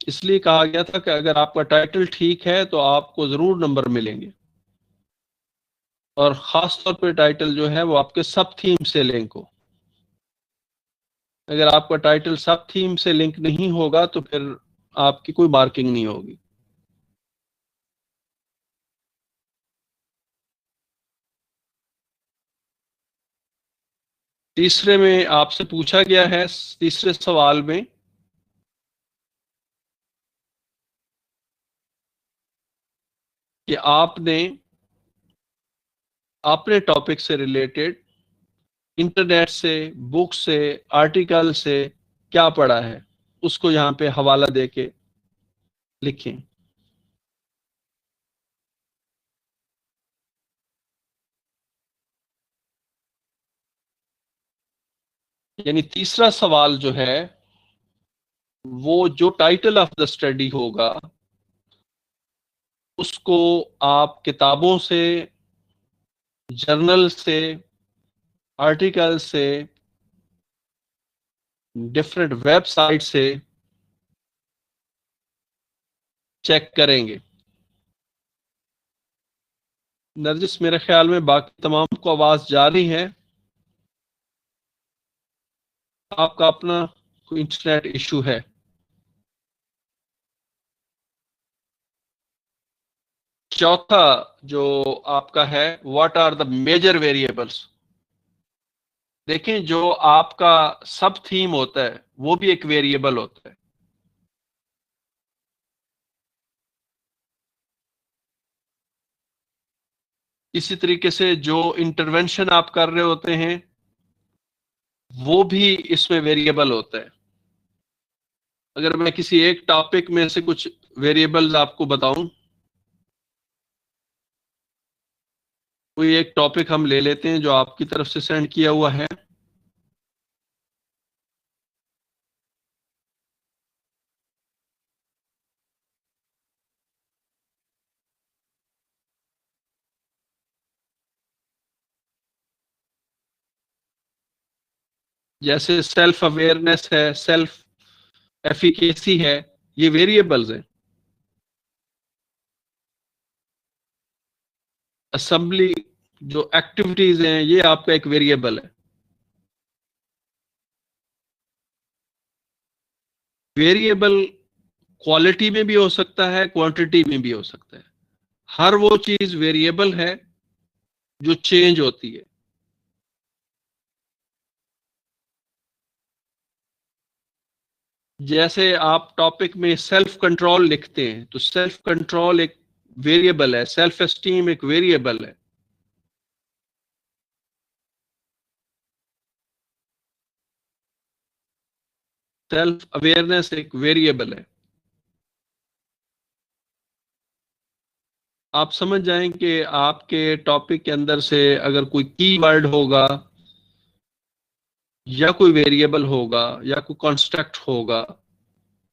اس لیے کہا گیا تھا کہ اگر آپ کا ٹائٹل ٹھیک ہے تو آپ کو ضرور نمبر ملیں گے، اور خاص طور پہ ٹائٹل جو ہے وہ آپ کے سب تھیم سے لنک ہو۔ اگر آپ کا ٹائٹل سب تھیم سے لنک نہیں ہوگا تو پھر آپ کی کوئی مارکنگ نہیں ہوگی۔ تیسرے میں آپ سے پوچھا گیا ہے، تیسرے سوال میں کہ آپ نے اپنے ٹاپک سے ریلیٹڈ انٹرنیٹ سے، بک سے، آرٹیکل سے کیا پڑھا ہے، اس کو یہاں پہ حوالہ دے کے لکھیں۔ یعنی تیسرا سوال جو ہے وہ جو ٹائٹل آف دا اسٹڈی ہوگا اس کو آپ کتابوں سے، جرنل سے، آرٹیکل سے، ڈفرینٹ ویب سائٹ سے چیک کریں گے۔ نرجس، میرے خیال میں باقی تمام کو آواز جاری ہے، آپ کا اپنا کوئی انٹرنیٹ ایشو ہے۔ چوتھا جو آپ کا ہے، what are the major variables. دیکھیں، جو آپ کا سب تھیم ہوتا ہے وہ بھی ایک ویریبل ہوتا ہے۔ اسی طریقے سے جو انٹرونشن آپ کر رہے ہوتے ہیں وہ بھی اس میں ویریبل ہوتا ہے۔ اگر میں کسی ایک ٹاپک میں سے کچھ ویریبلز آپ کو بتاؤں، کوئی ایک ٹاپک ہم لے لیتے ہیں جو آپ کی طرف سے سینڈ کیا ہوا ہے۔ جیسے سیلف اویئرنیس ہے، سیلف ایفیکیسی ہے، یہ ویریبلز ہیں۔ اسمبلی جو ایکٹیویٹیز ہیں یہ آپ کا ایک ویریبل ہے۔ ویریبل کوالٹی میں بھی ہو سکتا ہے، کوانٹٹی میں بھی ہو سکتا ہے۔ ہر وہ چیز ویریبل ہے جو چینج ہوتی ہے۔ جیسے آپ ٹاپک میں سیلف کنٹرول لکھتے ہیں تو سیلف کنٹرول ایک ویریبل ہے، سیلف اسٹیم ایک ویریبل ہے۔ سیلف اویئرنیس ایک ویریبل ہے۔ آپ سمجھ جائیں کہ آپ کے ٹاپک کے اندر سے اگر کوئی کی ورڈ ہوگا یا کوئی ویریبل ہوگا یا کوئی کانسٹرکٹ ہوگا،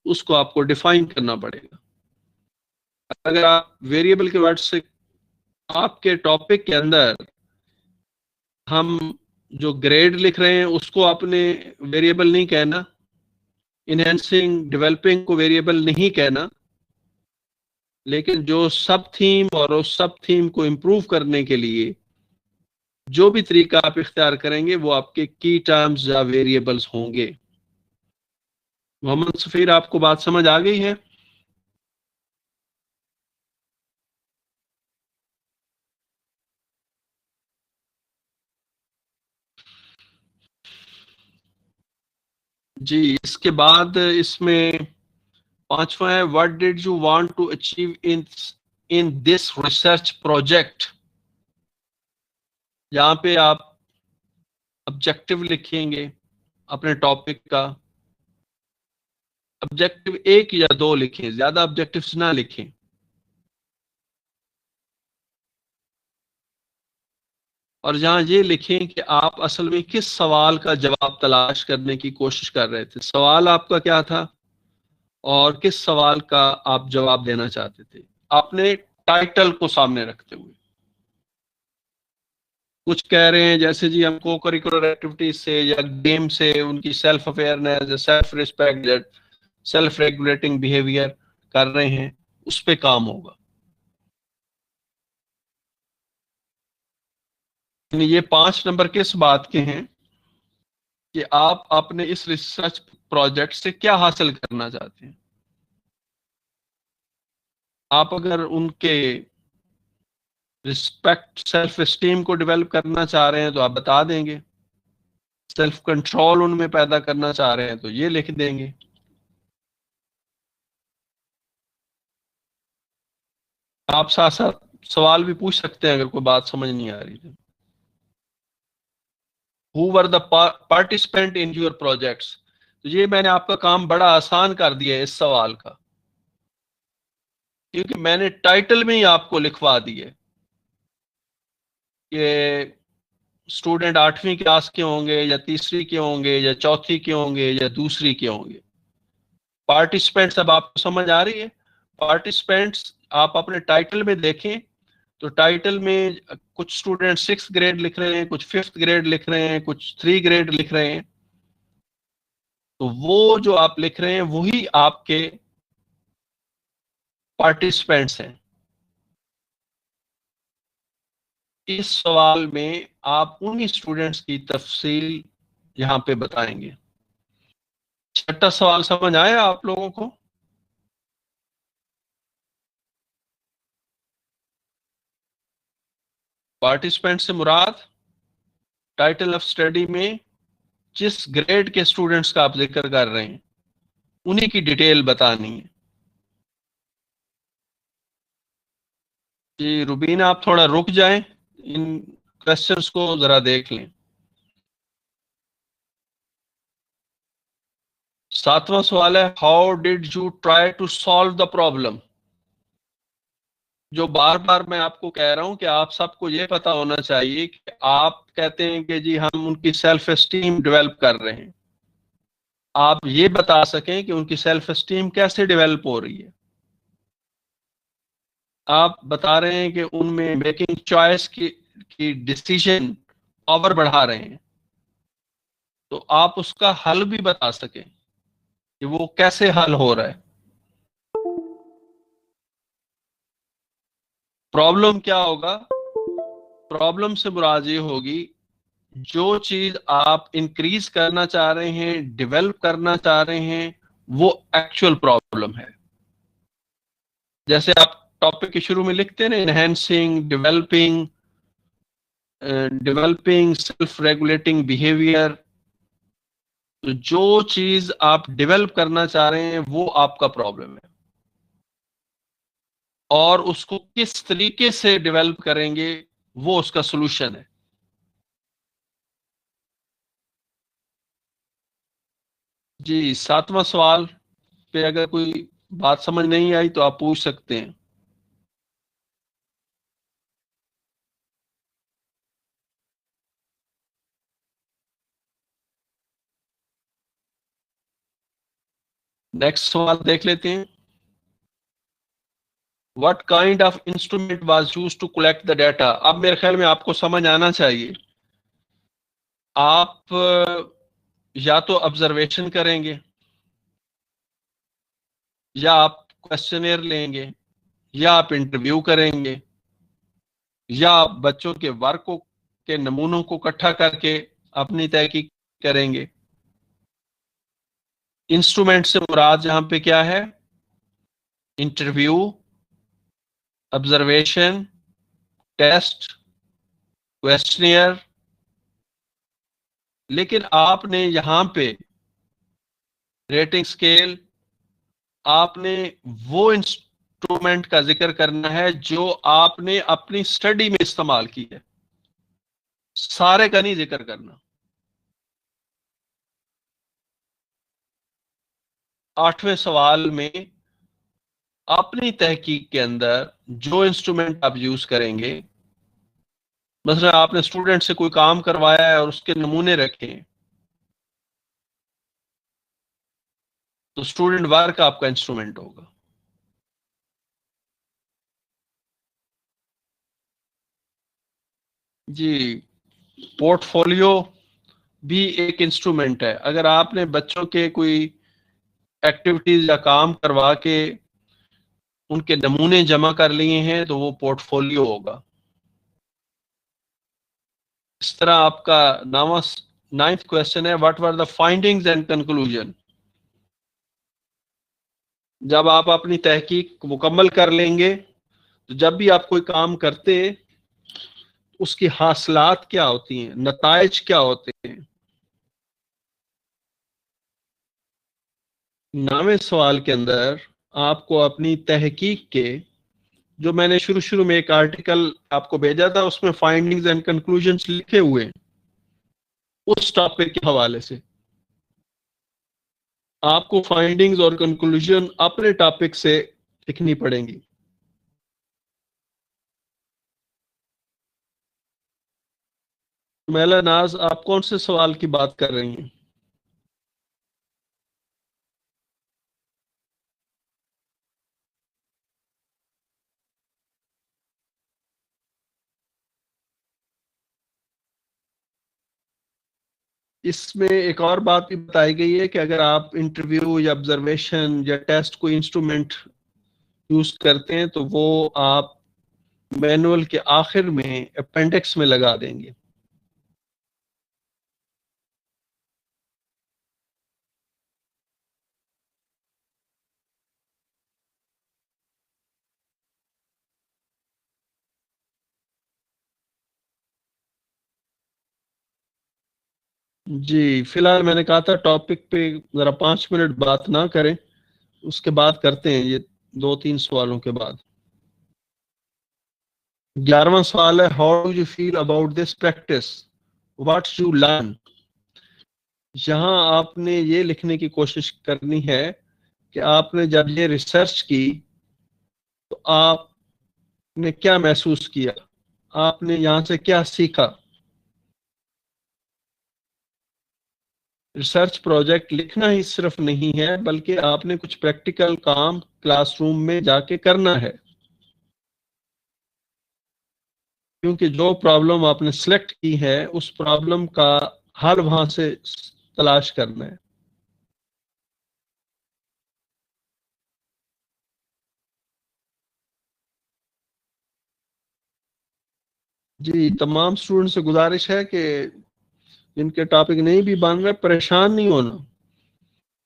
اس کو آپ کو ڈیفائن کرنا پڑے گا۔ اگر آپ ویریبل کے ورڈ سے آپ کے ٹاپک کے اندر ہم جو گریڈ لکھ رہے ہیں اس کو آپ نے ویریبل نہیں کہنا، انہینسنگ ڈیولپنگ کو ویریبل نہیں کہنا، لیکن جو سب تھیم اور اس سب تھیم کو امپروو کرنے کے لیے جو بھی طریقہ آپ اختیار کریں گے وہ آپ کے کی ٹرمز یا ویریبلز ہوں گے۔ محمد سفیر، آپ کو بات سمجھ آ گئی ہے؟ جی، اس کے بعد اس میں پانچواں ہے، what did you want to achieve in this research project. یہاں پہ آپ آبجیکٹو لکھیں گے اپنے ٹاپک کا۔ آبجیکٹو ایک یا دو لکھیں، زیادہ آبجیکٹوز نہ لکھیں۔ اور جہاں یہ لکھیں کہ آپ اصل میں کس سوال کا جواب تلاش کرنے کی کوشش کر رہے تھے، سوال آپ کا کیا تھا اور کس سوال کا آپ جواب دینا چاہتے تھے۔ اپنے ٹائٹل کو سامنے رکھتے ہوئے. کچھ کہہ رہے ہیں جیسے جی ہم کو کریکولر ایکٹیویٹیز سے یا گیم سے ان کی self awareness, self respect, self regulating behaviour کر رہے ہیں، اس پہ کام ہوگا. یعنی یہ 5 نمبر کس بات کے ہیں کہ آپ اپنے اس ریسرچ پروجیکٹ سے کیا حاصل کرنا چاہتے ہیں. آپ اگر ان کے رسپیکٹ، سیلف اسٹیم کو ڈیولپ کرنا چاہ رہے ہیں تو آپ بتا دیں گے. سیلف کنٹرول ان میں پیدا کرنا چاہ رہے ہیں تو یہ لکھ دیں گے. آپ ساتھ ساتھ سوال بھی پوچھ سکتے ہیں اگر کوئی بات سمجھ نہیں آ رہی. Who were the participant in your projects؟ تو یہ میں نے آپ کا کام بڑا آسان کر دیا ہے اس سوال کا، کیونکہ میں نے ٹائٹل میں ہی آپ کو لکھوا دیے کہ اسٹوڈنٹ 8ویں کلاس کے ہوں گے یا تیسری کے ہوں گے یا چوتھی کے ہوں گے یا دوسری کے ہوں گے. پارٹیسپینٹس اب آپ کو سمجھ آ رہی ہے؟ پارٹیسپینٹس آپ اپنے ٹائٹل میں دیکھیں تو ٹائٹل میں کچھ اسٹوڈنٹ 6 گریڈ لکھ رہے ہیں، کچھ 5 گریڈ لکھ رہے ہیں، کچھ 3 گریڈ لکھ رہے ہیں. تو وہ جو آپ لکھ رہے ہیں وہی آپ کے پارٹیسپینٹس ہیں. اس سوال میں آپ انہی اسٹوڈنٹس کی تفصیل یہاں پہ بتائیں گے. چھٹا سوال سمجھ آیا آپ لوگوں کو؟ پارٹیسپینٹ سے مراد ٹائٹل آف اسٹڈی میں جس گریڈ کے اسٹوڈنٹس کا آپ ذکر کر رہے ہیں انہی کی ڈیٹیل بتانی ہے. جی روبین آپ تھوڑا رک جائیں، ان کوشچنس کو ذرا دیکھ لیں. 7واں سوال ہے how did you try to solve the problem. جو بار بار میں آپ کو کہہ رہا ہوں کہ آپ سب کو یہ پتا ہونا چاہیے کہ آپ کہتے ہیں کہ جی ہم ان کی سیلف اسٹیم ڈیولپ کر رہے ہیں، آپ یہ بتا سکیں کہ ان کی سیلف اسٹیم کیسے ڈیولپ ہو رہی ہے. آپ بتا رہے ہیں کہ ان میں میکنگ چوائس کی ڈیسیژن پاور بڑھا رہے ہیں، تو آپ اس کا حل بھی بتا سکیں کہ وہ کیسے حل ہو رہا ہے. پرابلم کیا ہوگا؟ پرابلم سے مراد یہ ہوگی جو چیز آپ انکریز کرنا چاہ رہے ہیں، ڈیولپ کرنا چاہ رہے ہیں، وہ ایکچوئل پرابلم ہے. جیسے آپ ٹاپک کے شروع میں لکھتے ہیں نا، enhancing, developing self regulating behaviour. تو جو چیز آپ ڈیولپ کرنا چاہ رہے ہیں وہ آپ کا پرابلم ہے، اور اس کو کس طریقے سے ڈیولپ کریں گے وہ اس کا سولوشن ہے. جی 7واں سوال پہ اگر کوئی بات سمجھ نہیں آئی تو آپ پوچھ سکتے ہیں. نیکسٹ سوال دیکھ لیتے ہیں. What kind of instrument was used to collect the data؟ اب میرے خیال میں آپ کو سمجھ آنا چاہیے. آپ یا تو آبزرویشن کریں گے، یا آپ کوشچنئر لیں گے، یا آپ انٹرویو کریں گے، یا آپ بچوں کے ورک کے نمونوں کو اکٹھا کر کے اپنی تحقیق کریں گے. انسٹرومنٹ سے مراد یہاں پہ کیا ہے؟ Interview, observation, test, questionnaire. لیکن آپ نے یہاں پہ ریٹنگ سکیل، آپ نے وہ انسٹرومنٹ کا ذکر کرنا ہے جو آپ نے اپنی اسٹڈی میں استعمال کی ہے، سارے کا نہیں ذکر کرنا. 8ویں سوال میں اپنی تحقیق کے اندر جو انسٹرومنٹ آپ یوز کریں گے، مثلا آپ نے اسٹوڈنٹ سے کوئی کام کروایا ہے اور اس کے نمونے رکھے ہیں، تو اسٹوڈنٹ ورک آپ کا انسٹرومنٹ ہوگا. جی، پورٹ فولیو بھی ایک انسٹرومنٹ ہے. اگر آپ نے بچوں کے کوئی ایکٹیویٹیز یا کام کروا کے ان کے نمونے جمع کر لیے ہیں تو وہ پورٹ فولیو ہوگا. اس طرح آپ کا نائنتھ کوشچن ہے، what were the findings and conclusion. جب آپ اپنی تحقیق مکمل کر لیں گے تو جب بھی آپ کوئی کام کرتے اس کی حاصلات کیا ہوتی ہیں، نتائج کیا ہوتے ہیں. 9ویں سوال کے اندر آپ کو اپنی تحقیق کے، جو میں نے شروع میں ایک آرٹیکل آپ کو بھیجا تھا اس میں فائنڈنگز اینڈ کنکلوژنز لکھے ہوئے ہیں، اس ٹاپک کے حوالے سے آپ کو فائنڈنگز اور کنکلوژن اپنے ٹاپک سے لکھنی پڑیں گی. میلا ناز، آپ کون سے سوال کی بات کر رہی ہیں؟ اس میں ایک اور بات بھی بتائی گئی ہے کہ اگر آپ انٹرویو یا آبزرویشن یا ٹیسٹ کوئی انسٹرومنٹ یوز کرتے ہیں تو وہ آپ مینول کے آخر میں اپینڈکس میں لگا دیں گے. جی، فی الحال میں نے کہا تھا ٹاپک پہ ذرا 5 منٹ بات نہ کریں، اس کے بعد کرتے ہیں یہ 2-3 سوالوں کے بعد. 11واں سوال ہے، how do you feel about this practice, what you learn. یہاں آپ نے یہ لکھنے کی کوشش کرنی ہے کہ آپ نے جب یہ ریسرچ کی تو آپ نے کیا محسوس کیا، آپ نے یہاں سے کیا سیکھا. ریسرچ پروجیکٹ لکھنا ہی صرف نہیں ہے بلکہ آپ نے کچھ پریکٹیکل کام کلاس روم میں جا کے کرنا ہے، کیونکہ جو پرابلم آپ نے سلیکٹ کی ہے اس پرابلم کا حل وہاں سے تلاش کرنا ہے. جی، تمام اسٹوڈنٹ سے گزارش ہے کہ جن کے ٹاپک نہیں بھی بن رہے پریشان نہیں ہونا،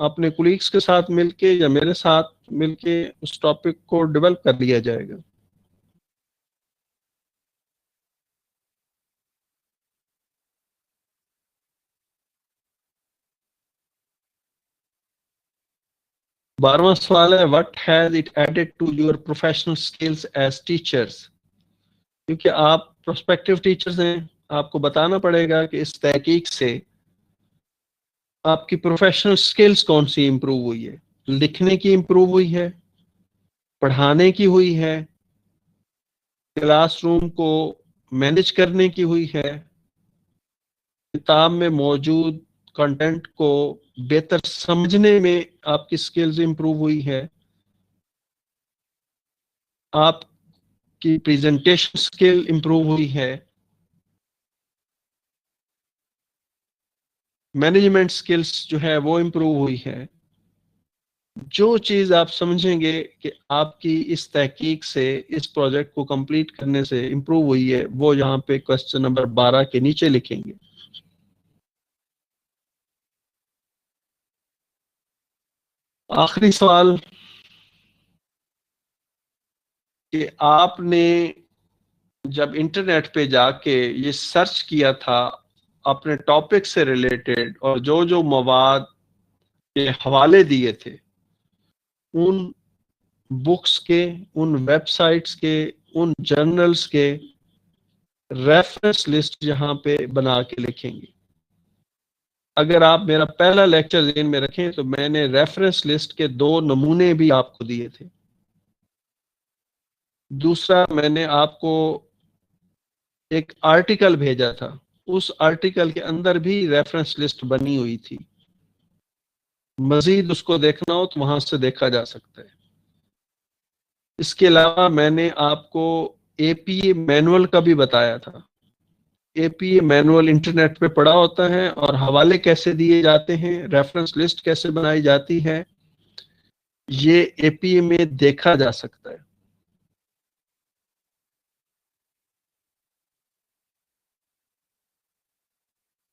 اپنے کولیگس کے ساتھ مل کے یا میرے ساتھ مل کے اس ٹاپک کو ڈیولپ کر لیا جائے گا. بارہواں سوال ہے، what has it added to your professional skills as teachers. کیونکہ آپ پروسپیکٹیو ٹیچرز ہیں، آپ کو بتانا پڑے گا کہ اس تحقیق سے آپ کی پروفیشنل سکلز کون سی امپروو ہوئی ہے. لکھنے کی امپروو ہوئی ہے، پڑھانے کی ہوئی ہے، کلاس روم کو مینج کرنے کی ہوئی ہے، کتاب میں موجود کنٹینٹ کو بہتر سمجھنے میں آپ کی سکلز امپروو ہوئی ہے، آپ کی پریزنٹیشن سکل امپروو ہوئی ہے، مینجمنٹ سکلز جو ہے وہ امپروو ہوئی ہے. جو چیز آپ سمجھیں گے کہ آپ کی اس تحقیق سے اس پروجیکٹ کو کمپلیٹ کرنے سے امپروو ہوئی ہے وہ یہاں پہ کوسچن نمبر 12 کے نیچے لکھیں گے. آخری سوال کہ آپ نے جب انٹرنیٹ پہ جا کے یہ سرچ کیا تھا اپنے ٹاپک سے ریلیٹڈ اور جو جو مواد کے حوالے دیے تھے ان بکس کے، ان ویب سائٹس کے، ان جرنلز کے ریفرنس لسٹ یہاں پہ بنا کے لکھیں گے. اگر آپ میرا پہلا لیکچر ذہن میں رکھیں تو میں نے ریفرنس لسٹ کے 2 نمونے بھی آپ کو دیے تھے. دوسرا، میں نے آپ کو ایک آرٹیکل بھیجا تھا، اس آرٹیکل کے اندر بھی ریفرنس لسٹ بنی ہوئی تھی. مزید اس کو دیکھنا ہو تو وہاں سے دیکھا جا سکتا ہے. اس کے علاوہ میں نے آپ کو اے پی اے مینول کا بھی بتایا تھا. APA مینول انٹرنیٹ پہ پڑا ہوتا ہے، اور حوالے کیسے دیے جاتے ہیں، ریفرنس لسٹ کیسے بنائی جاتی ہے، یہ APA میں دیکھا جا سکتا ہے۔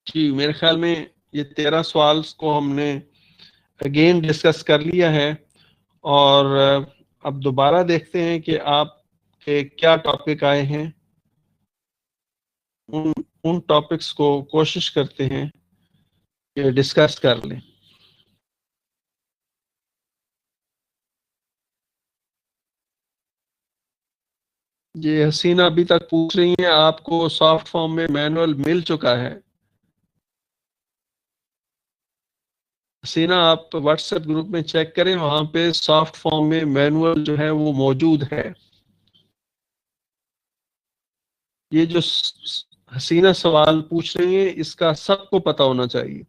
جی میرے خیال میں یہ 13 سوالز کو ہم نے اگین ڈسکس کر لیا ہے، اور اب دوبارہ دیکھتے ہیں کہ آپ کے کیا ٹاپک آئے ہیں، ان ٹاپکس کو کوشش کرتے ہیں کہ ڈسکس کر لیں۔ جی حسینہ ابھی تک پوچھ رہی ہیں آپ کو سافٹ فارم میں مینول مل چکا ہے۔ حسینہ آپ واٹس ایپ گروپ میں چیک کریں، وہاں پہ سافٹ فارم میں مینول جو ہے وہ موجود ہے۔ یہ جو حسینہ سوال پوچھ رہی ہیں اس کا سب کو پتہ ہونا چاہیے۔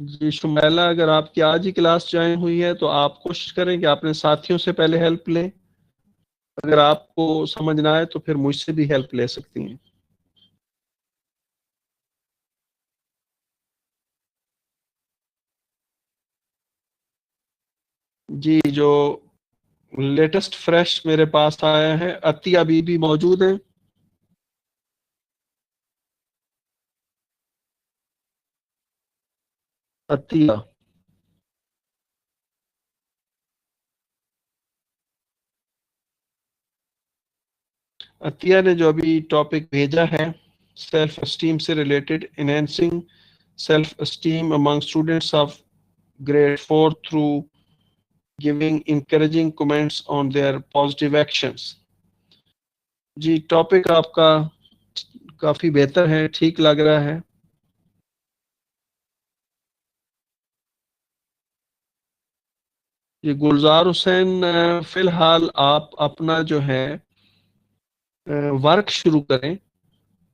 جی شمیلہ، اگر آپ کی آج ہی کلاس جوائن ہوئی ہے تو آپ کوشش کریں کہ اپنے ساتھیوں سے پہلے ہیلپ لیں، اگر آپ کو سمجھ نہ آئے تو پھر مجھ سے بھی ہیلپ لے سکتی ہیں۔ جی جو لیٹسٹ فریش میرے پاس آیا ہے، عطیہ بی بھی موجود ہیں۔ عطیہ عطیہ نے جو ابھی ٹاپک بھیجا ہے سیلف اسٹیم سے related, enhancing self esteem among students of grade 4 through giving encouraging comments on their positive actions. جی ٹاپک آپ کا کافی بہتر ہے، ٹھیک لگ رہا ہے۔ یہ گلزار حسین فی الحال آپ اپنا جو ہے ورک شروع کریں،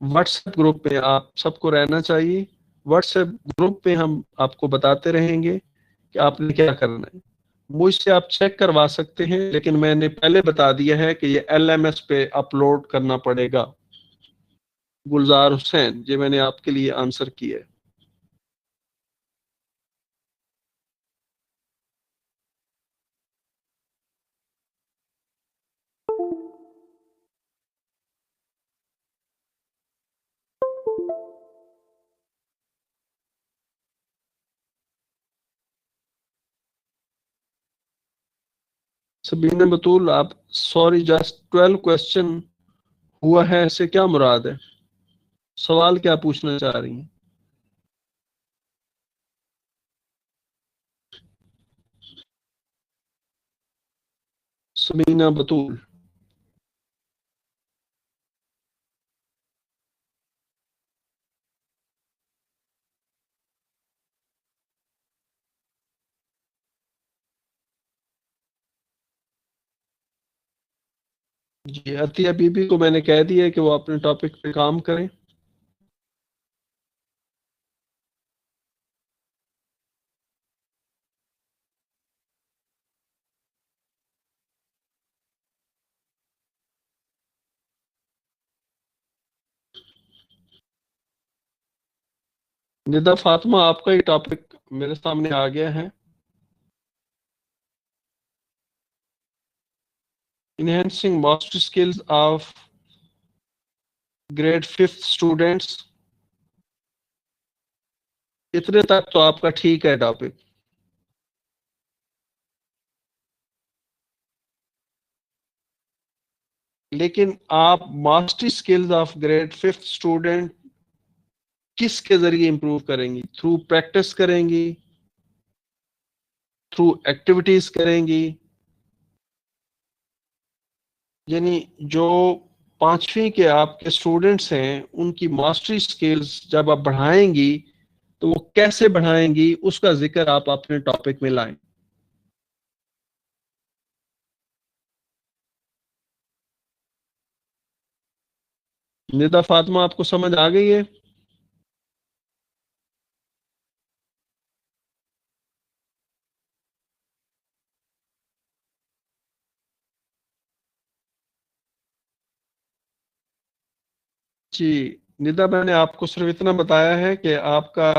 واٹس ایپ گروپ پہ آپ سب کو رہنا چاہیے۔ واٹس ایپ گروپ پہ ہم آپ کو بتاتے رہیں گے کہ آپ نے کیا کرنا ہے۔ مجھ سے آپ چیک کروا سکتے ہیں، لیکن میں نے پہلے بتا دیا ہے کہ یہ LMS پہ اپلوڈ کرنا پڑے گا۔ گلزار حسین، یہ میں نے آپ کے لیے آنسر کیا ہے۔ سبینہ بطول، آپ سوری جسٹ 12 کوشچن ہوا ہے، اس سے کیا مراد ہے؟ سوال کیا پوچھنا چاہ رہی ہیں؟ سبینہ بطول، جی عطیہ بی بی کو میں نے کہہ دیا ہے کہ وہ اپنے ٹاپک پہ کام کریں۔ ندا فاطمہ، آپ کا یہ ٹاپک میرے سامنے آ گیا ہے، enhancing master skills of grade 5 students. اتنے تک تو آپ کا ٹھیک ہے ٹاپک، لیکن آپ master skills of grade 5 student کس کے ذریعے امپروو کریں گی؟ تھرو پریکٹس کریں گی، تھرو ایکٹیویٹیز کریں گی؟ یعنی جو 5ویں کے آپ کے اسٹوڈنٹس ہیں ان کی ماسٹری سکلز جب آپ بڑھائیں گی تو وہ کیسے بڑھائیں گی، اس کا ذکر آپ اپنے ٹاپک میں لائیں۔ ندا فاطمہ، آپ کو سمجھ آ گئی ہے؟ جی ندا، میں نے آپ کو صرف اتنا بتایا ہے کہ آپ کا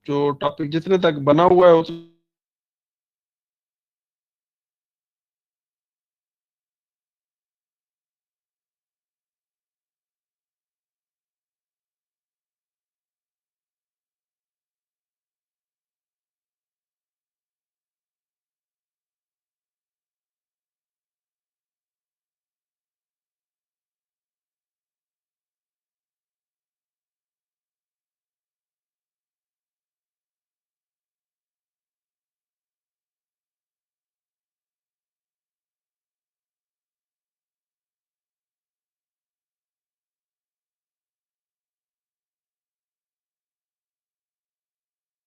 جو ٹاپک جتنے تک بنا ہوا ہے